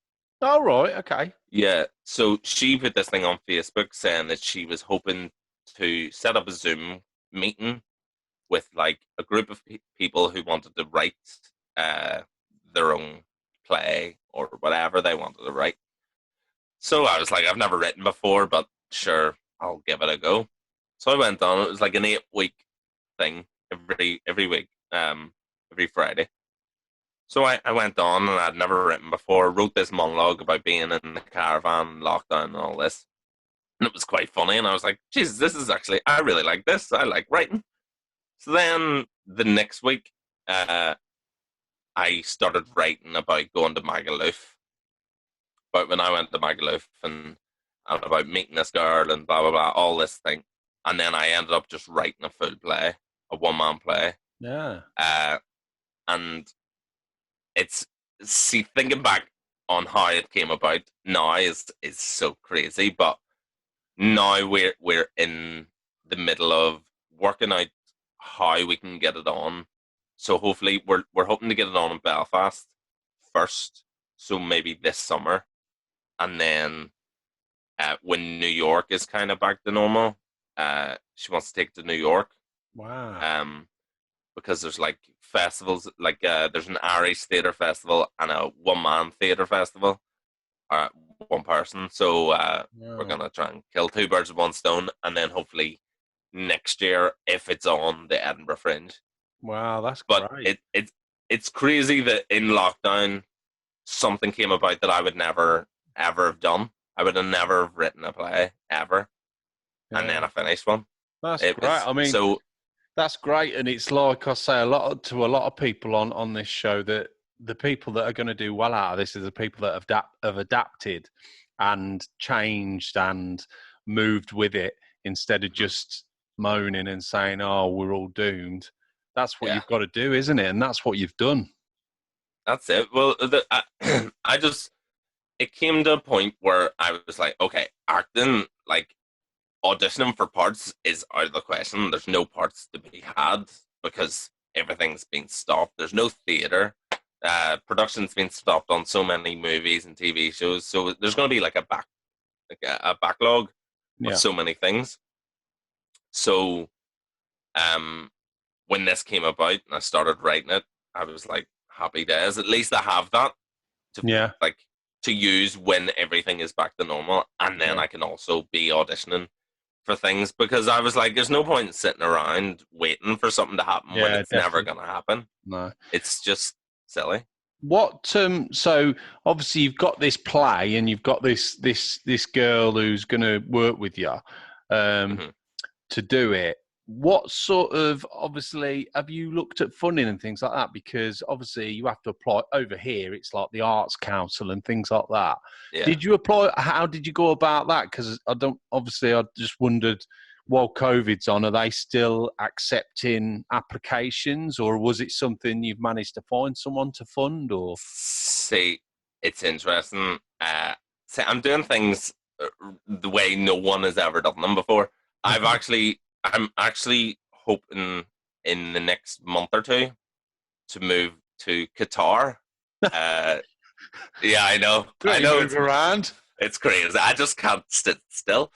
Oh, right, okay. Yeah, so she put this thing on Facebook saying that she was hoping to set up a Zoom meeting with like a group of people who wanted to write their own play or whatever they wanted to write. So I was like, I've never written before, but sure, I'll give it a go. So I went on. It was like an 8-week thing every week, every Friday. So I went on, and I'd never written before, wrote this monologue about being in the caravan, lockdown, and all this. And it was quite funny. And I was like, Jesus, this is actually, I really like this. I like writing. So then the next week, I started writing about going to Magaluf. About when I went to Magaluf and about meeting this girl and blah, blah, blah, all this thing. And then I ended up just writing a full play, a one-man play. Yeah. And thinking back on how it came about now is so crazy. But now we're in the middle of working out how we can get it on. So hopefully we're hoping to get it on in Belfast first. So maybe this summer. And then when New York is kind of back to normal, she wants to take it to New York. Wow. Because there's like festivals, like there's an Irish theatre festival and a one-man theatre festival, one person. So we're going to try and kill two birds with one stone. And then hopefully next year, if it's on the Edinburgh Fringe. Wow, that's but great. It's crazy that in lockdown, something came about that I would never, ever have done. I would have never written a play, ever. Yeah. And then I finished one. That's great. That's great. And it's like I say to a lot of people on this show, that the people that are going to do well out of this is the people that have adapted and changed and moved with it, instead of just moaning and saying, oh, we're all doomed. That's what you've got to do, isn't it? And that's what you've done. That's it. Well, it came to a point where I was like, okay, acting, like, auditioning for parts is out of the question. There's no parts to be had because everything's been stopped. There's no theatre. Production's been stopped on so many movies and TV shows. So there's going to be like a backlog of so many things. So when this came about and I started writing it, I was like, happy days. At least I have that to use when everything is back to normal. And then I can also be auditioning for things, because I was like, there's no point in sitting around waiting for something to happen when it's never going to happen. No, it's just silly. What so obviously you've got this play and you've got this girl who's going to work with you to do it. What sort of, obviously, have you looked at funding and things like that? Because obviously you have to apply over here. It's like the Arts Council and things like that. Yeah. Did you apply? How did you go about that? Because I just wondered, while COVID's on, are they still accepting applications, or was it something you've managed to find someone to fund? Or see, it's interesting. I'm doing things the way no one has ever done them before. I'm actually hoping in the next month or two to move to Qatar. Yeah, I know. I know. Move around. It's crazy. I just can't sit still.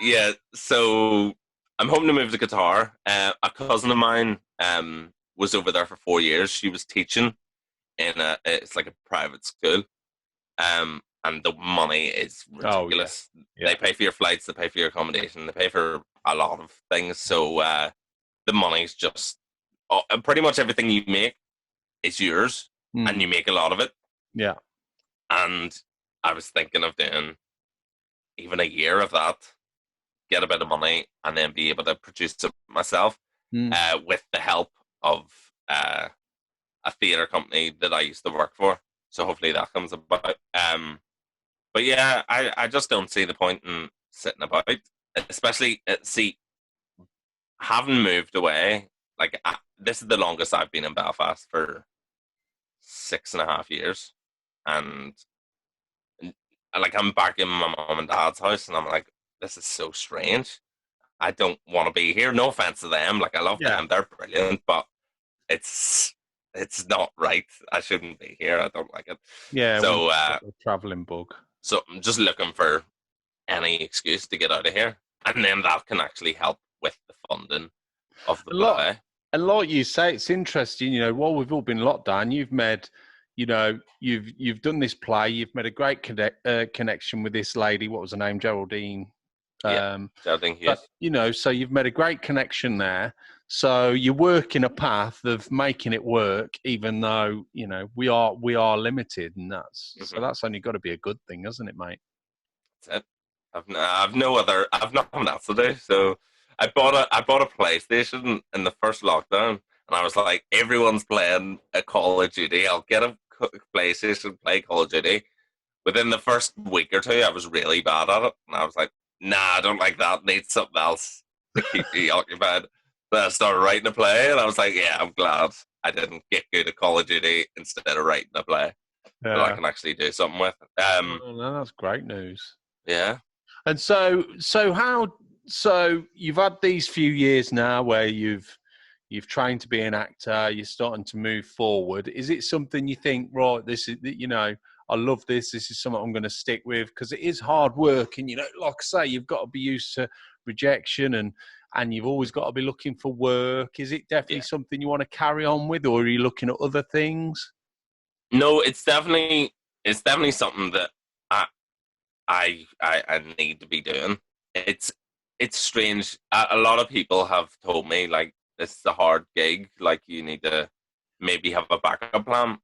Yeah, so I'm hoping to move to Qatar. A cousin of mine was over there for 4 years. She was teaching in it's like a private school. And the money is ridiculous. Oh, yeah. They pay for your flights, they pay for your accommodation, they pay for a lot of things. So the money's just pretty much everything you make is yours, and you make a lot of it. Yeah. And I was thinking of doing even a year of that, get a bit of money, and then be able to produce it myself with the help of a theatre company that I used to work for. So hopefully that comes about. But yeah, I just don't see the point in sitting about, especially, having moved away. Like, this is the longest I've been in Belfast, for 6.5 years. And like, I'm back in my mom and dad's house, and I'm like, this is so strange. I don't want to be here. No offense to them. Like, I love them. They're brilliant, but it's not right. I shouldn't be here. I don't like it. Yeah. So a traveling bug. So I'm just looking for any excuse to get out of here, and then that can actually help with the funding of the play. And like you say, it's interesting. You know, while we've all been locked down, you've made, you know, you've done this play. You've made a great connection with this lady. What was her name? Geraldine. Geraldine Hughes. But, you know, so you've made a great connection there. So you work in a path of making it work, even though, you know, we are limited, and so that's only got to be a good thing, hasn't it, mate? That's it. I've nothing else to do. So I bought a PlayStation in the first lockdown, and I was like, everyone's playing a Call of Duty. I'll get a PlayStation, play Call of Duty. Within the first week or two, I was really bad at it, and I was like, nah, I don't like that. Need something else to keep me occupied. Then I started writing a play, and I was like, yeah, I'm glad I didn't get good at Call of Duty instead of writing a play that I can actually do something with. No, that's great news. Yeah. And so you've had these few years now where you've trained to be an actor, you're starting to move forward. Is it something you think, right, this is, I love this is something I'm going to stick with? Because it is hard work, and, like I say, you've got to be used to rejection, and you've always got to be looking for work. Is it definitely something you want to carry on with, or are you looking at other things? No, it's definitely something that I need to be doing. It's strange. A lot of people have told me, like, this is a hard gig, like, you need to maybe have a backup plan.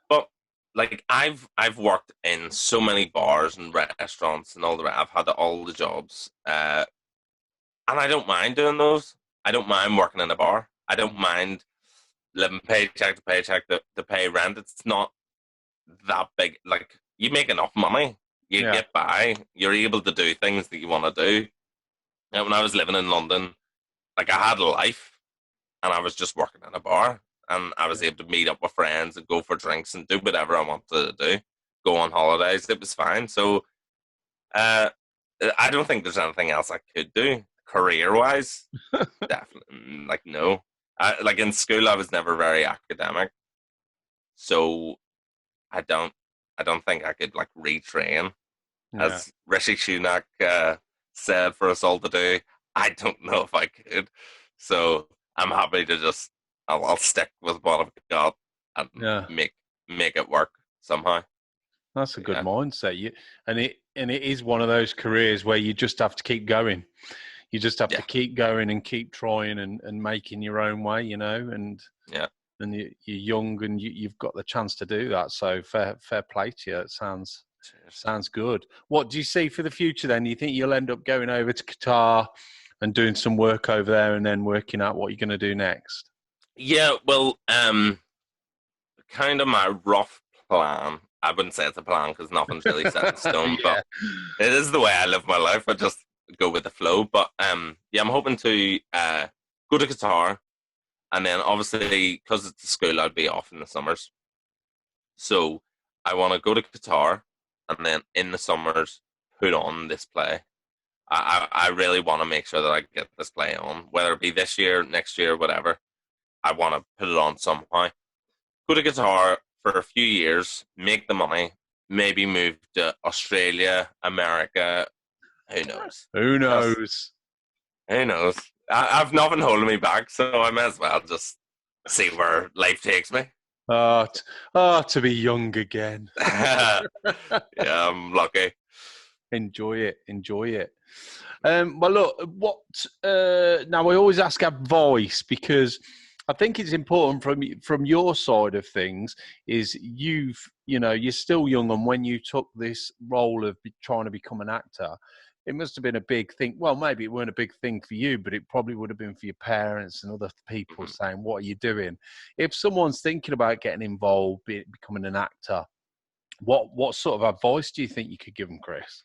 But, like, I've worked in so many bars and restaurants and all the rest. I've had all the jobs, and I don't mind doing those. I don't mind working in a bar. I don't mind living paycheck to paycheck to pay rent. It's not that big. Like, you make enough money, you get by. You're able to do things that you want to do. And when I was living in London, like, I had a life, and I was just working in a bar, and I was able to meet up with friends and go for drinks and do whatever I wanted to do, go on holidays. It was fine. So I don't think there's anything else I could do career-wise. Definitely, like, no. Like, in school, I was never very academic, so I don't think I could, like, retrain, as Rishi Sunak said for us all to do. I don't know if I could, so I'm happy to just I'll stick with what I've got and make it work somehow. That's a good mindset. And it is one of those careers where you just have to keep going. You just have to keep going and keep trying and making your own way, and you're young and you've got the chance to do that. So fair play to you. It sounds good. What do you see for the future then? Do you think you'll end up going over to Qatar and doing some work over there and then working out what you're going to do next? Yeah, well, kind of my rough plan. I wouldn't say it's a plan because nothing's really set in stone, but it is the way I live my life. I just go with the flow. But I'm hoping to go to Qatar, and then obviously because it's a school, I'd be off in the summers. So I want to go to Qatar, and then in the summers put on this play. I really want to make sure that I get this play on, whether it be this year, next year, whatever. I want to put it on somehow. Go to Qatar for a few years, make the money, maybe move to Australia, America. Who knows? Who knows? Who knows? I've nothing holding me back, so I may as well just see where life takes me. To be young again. Yeah, I'm lucky. Enjoy it. Well, look, now I always ask advice because I think it's important from your side of things is you're still young, and when you took this role of trying to become an actor, it must have been a big thing. Well, maybe it weren't a big thing for you, but it probably would have been for your parents and other people saying, what are you doing? If someone's thinking about getting involved, becoming an actor, what sort of advice do you think you could give them, Chris?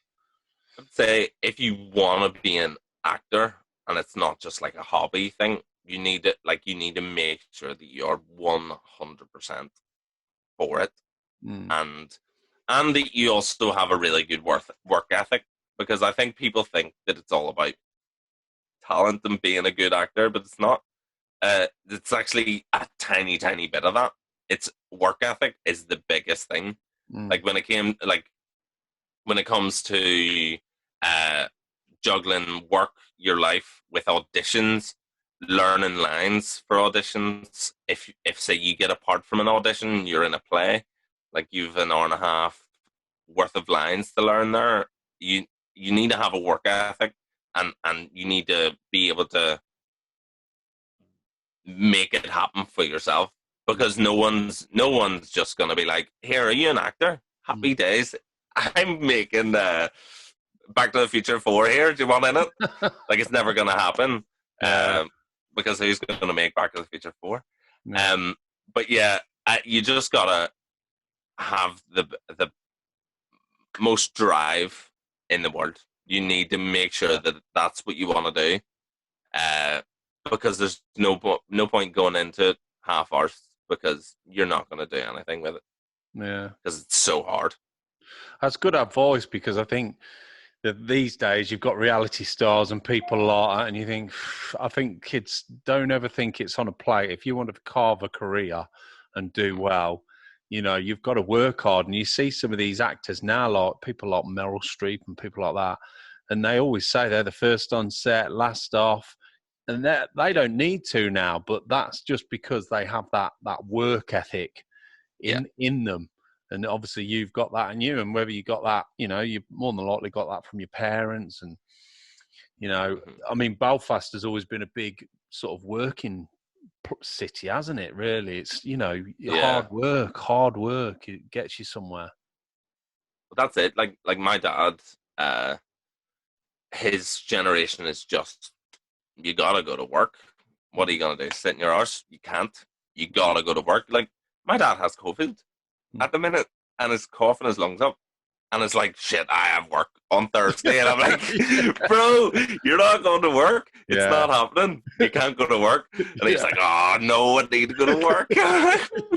I'd say if you want to be an actor and it's not just like a hobby thing, you need to make sure that you're 100% for it, and that you also have a really good work ethic, because I think people think that it's all about talent and being a good actor, but it's not. It's actually a tiny bit of that. It's work ethic is the biggest thing. Like when it comes to juggling your life with auditions, learning lines for auditions. If say you get a part from an audition, you're in a play, like you've an hour and a half worth of lines to learn there. You need to have a work ethic, and you need to be able to make it happen for yourself, because no one's just gonna be like, here, are you an actor? Happy days. I'm making Back to the Future 4 here. Do you want in it? Like, it's never going to happen. Because who's going to make Back to the Future 4? No. But yeah, you just got to have the most drive in the world. You need to make sure that that's what you want to do. Because there's no point going into it half-arsed, because you're not going to do anything with it. Yeah. Because it's so hard. That's good advice, because I think that these days you've got reality stars and people like that, and you think, I think kids don't ever think it's on a plate. If you want to carve a career and do well, you know, you've got to work hard. And you see some of these actors now, like people like Meryl Streep and people like that, and they always say they're the first on set, last off, and they don't need to now, but that's just because they have that work ethic in them. And obviously you've got that in you, and whether you got that, you know, you've more than likely got that from your parents. And, you know, I mean, Belfast has always been a big sort of working city, hasn't it, really? It's, you know, hard work, it gets you somewhere. But that's it. Like my dad, his generation is just, you gotta go to work. What are you gonna do? Sit in your arse? You can't. You gotta go to work. Like, my dad has COVID at the minute, and is coughing his lungs up, and it's like, shit, I have work on Thursday, and I'm like, bro, you're not going to work. It's not happening. You can't go to work. And he's like, oh no, I need to go to work.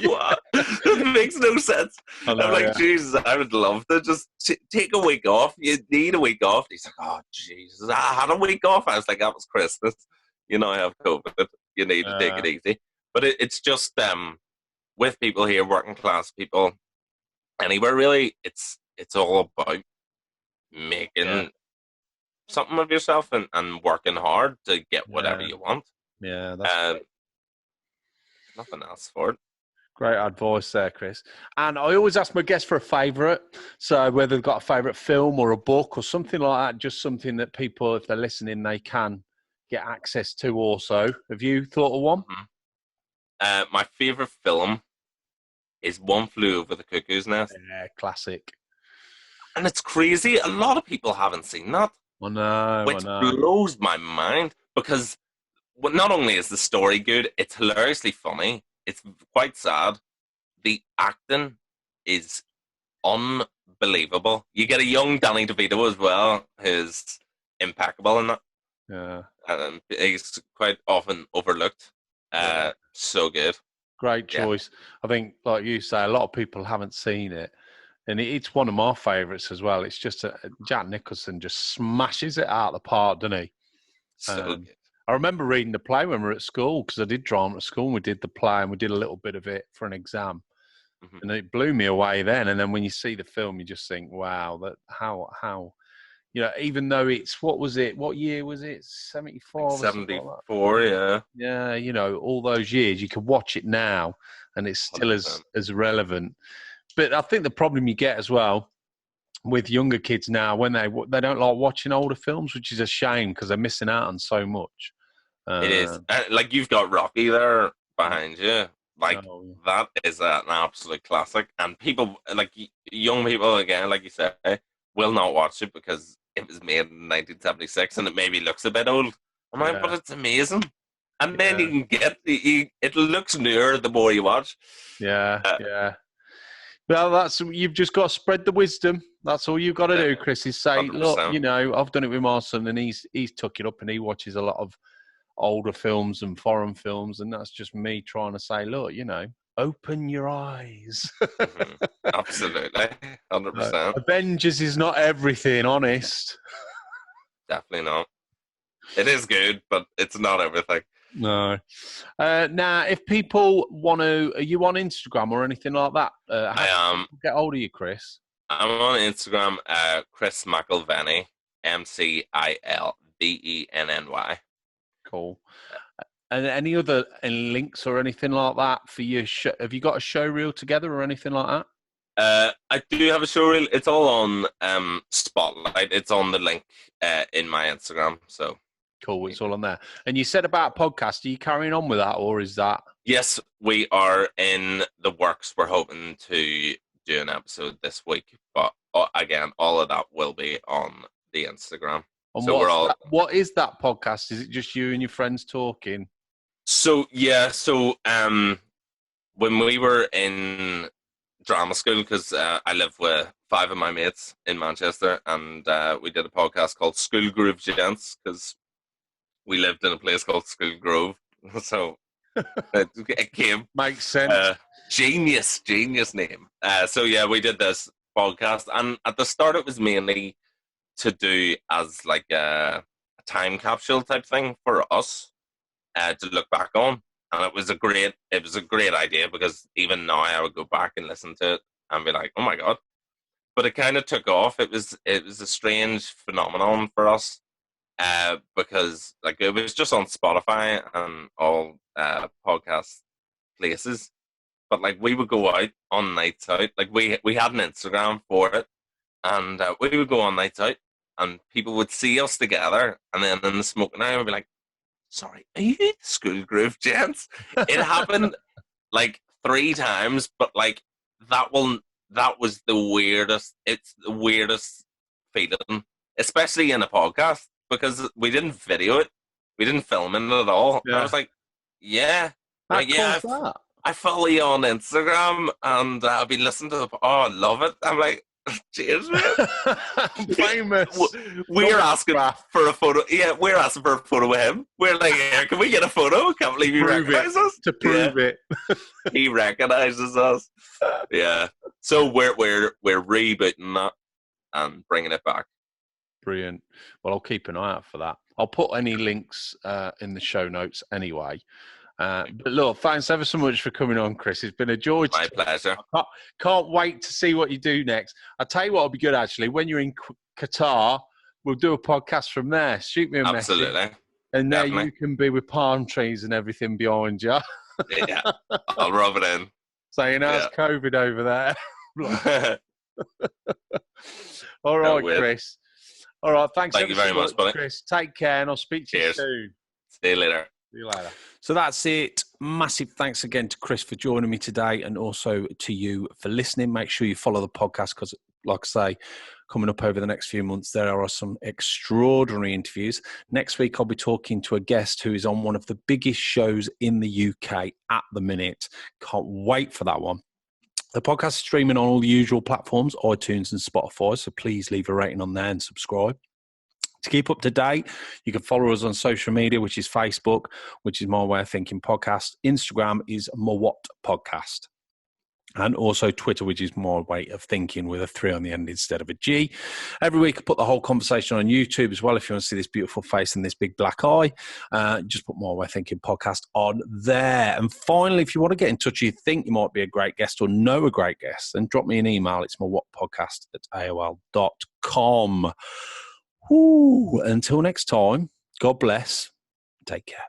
What? It makes no sense. I'm like, Jesus, I would love to just take a week off. You need a week off. He's like, oh Jesus, I had a week off. I was like, that was Christmas. You know, I have COVID. You need to take it easy. But it's just with people here, working class people, anywhere really, it's all about making something of yourself and working hard to get whatever you want. Yeah, that's nothing else for it. Great advice there, Chris. And I always ask my guests for a favourite. So whether they've got a favourite film or a book or something like that, just something that people, if they're listening, they can get access to also. Have you thought of one? My favourite film is One Flew Over the Cuckoo's Nest. Yeah, classic. And it's crazy. A lot of people haven't seen that. I know. Which blows my mind, because not only is the story good, it's hilariously funny. It's quite sad. The acting is unbelievable. You get a young Danny DeVito as well, who's impeccable in that. Yeah. And he's quite often overlooked. So good. Great choice. I think, like you say, a lot of people haven't seen it. And it's one of my favourites as well. It's just Jack Nicholson just smashes it out of the park, doesn't he? So good. I remember reading the play when we were at school, because I did drama at school, and we did the play and we did a little bit of it for an exam. And it blew me away then. And then when you see the film, you just think, wow, that how you know, even though it's, what was it? What year was it? 74? 74, yeah. Yeah, you know, all those years, you could watch it now and it's still 100%. as relevant. But I think the problem you get as well with younger kids now, when they don't like watching older films, which is a shame, because they're missing out on so much. It is. Like, you've got Rocky there behind you. Like, that is an absolute classic. And people, like, young people, again, like you said, will not watch it because it was made in 1976 and it maybe looks a bit old. I'm like, but it's amazing. And then you can get, it looks newer the more you watch. Yeah. Well, you've just got to spread the wisdom. That's all you've got to do, Chris, is say, 100%. Look, you know, I've done it with my son, and he's took it up, and he watches a lot of older films and foreign films, and that's just me trying to say, look, you know, open your eyes. Absolutely. 100%. Avengers is not everything, honest. Definitely not. It is good, but it's not everything. No. Now, if people want to, are you on Instagram or anything like that? I am. Get hold of you, Chris. I'm on Instagram, Chris Mcilvenny, McIlvenny. Cool. And any other links or anything like that for your show? Have you got a show reel together or anything like that? I do have a show reel. It's all on Spotlight. It's on the link in my Instagram. So cool. It's all on there. And you said about podcast. Are you carrying on with that, or is that? Yes, we are in the works. We're hoping to do an episode this week, but again, all of that will be on the Instagram. And So we're all. What is that podcast? Is it just you and your friends talking? So yeah, when we were in drama school, because I live with 5 of my mates in Manchester, and we did a podcast called School Grove Gents, because we lived in a place called School Grove, so it came. Makes sense. Genius name. So yeah, we did this podcast, and at the start it was mainly to do as like a time capsule type thing for us to look back on. And it was a great idea, because even now I would go back and listen to it and be like, oh my God. But it kind of took off. It was a strange phenomenon for us, because like it was just on Spotify and all podcast places. But like we would go out on nights out. Like we had an Instagram for it, and we would go on nights out, and people would see us together, and then in the smoking area would be like, sorry, are you the School Grove Gents? It happened like 3 times, but like that was the weirdest. It's the weirdest feeling, especially in a podcast, because we didn't video it, we didn't film it at all. Yeah. I was like, yeah, like yeah, I follow you on Instagram, and I've been listening to I love it. I'm like, cheers, man. Famous. We're asking for a photo. Yeah, we're asking for a photo with him. We're like, yeah, can we get a photo? Can't believe he recognizes us. To prove it. He recognizes us. Yeah. So we're rebooting that and bringing it back. Brilliant. Well, I'll keep an eye out for that. I'll put any links in the show notes anyway. But look, thanks ever so much for coming on, Chris. It's been a joy. My pleasure. Can't wait to see what you do next. I'll tell you what will be good, actually. When you're in Qatar, we'll do a podcast from there. Shoot me a message. And there you can be with palm trees and everything behind you. Yeah, I'll rub it in. So you know it's COVID over there. All right, Chris. All right, thanks. Thank you very much, buddy. Chris. Take care, and I'll speak to you soon. See you later. See you later. So that's it. Massive thanks again to Chris for joining me today, and also to you for listening. Make sure you follow the podcast, because, like I say, coming up over the next few months, there are some extraordinary interviews. Next week, I'll be talking to a guest who is on one of the biggest shows in the UK at the minute. Can't wait for that one. The podcast is streaming on all the usual platforms, iTunes and Spotify, so please leave a rating on there and subscribe. To keep up to date, you can follow us on social media, which is Facebook, which is My Way of Thinking Podcast. Instagram is MWOT Podcast. And also Twitter, which is My Way of Thinking, with a 3 on the end instead of a G. Every week, I put the whole conversation on YouTube as well. If you want to see this beautiful face and this big black eye, just put My Way of Thinking Podcast on there. And finally, if you want to get in touch, you think you might be a great guest or know a great guest, then drop me an email. It's mywhatpodcast@aol.com. Until next time, God bless. Take care.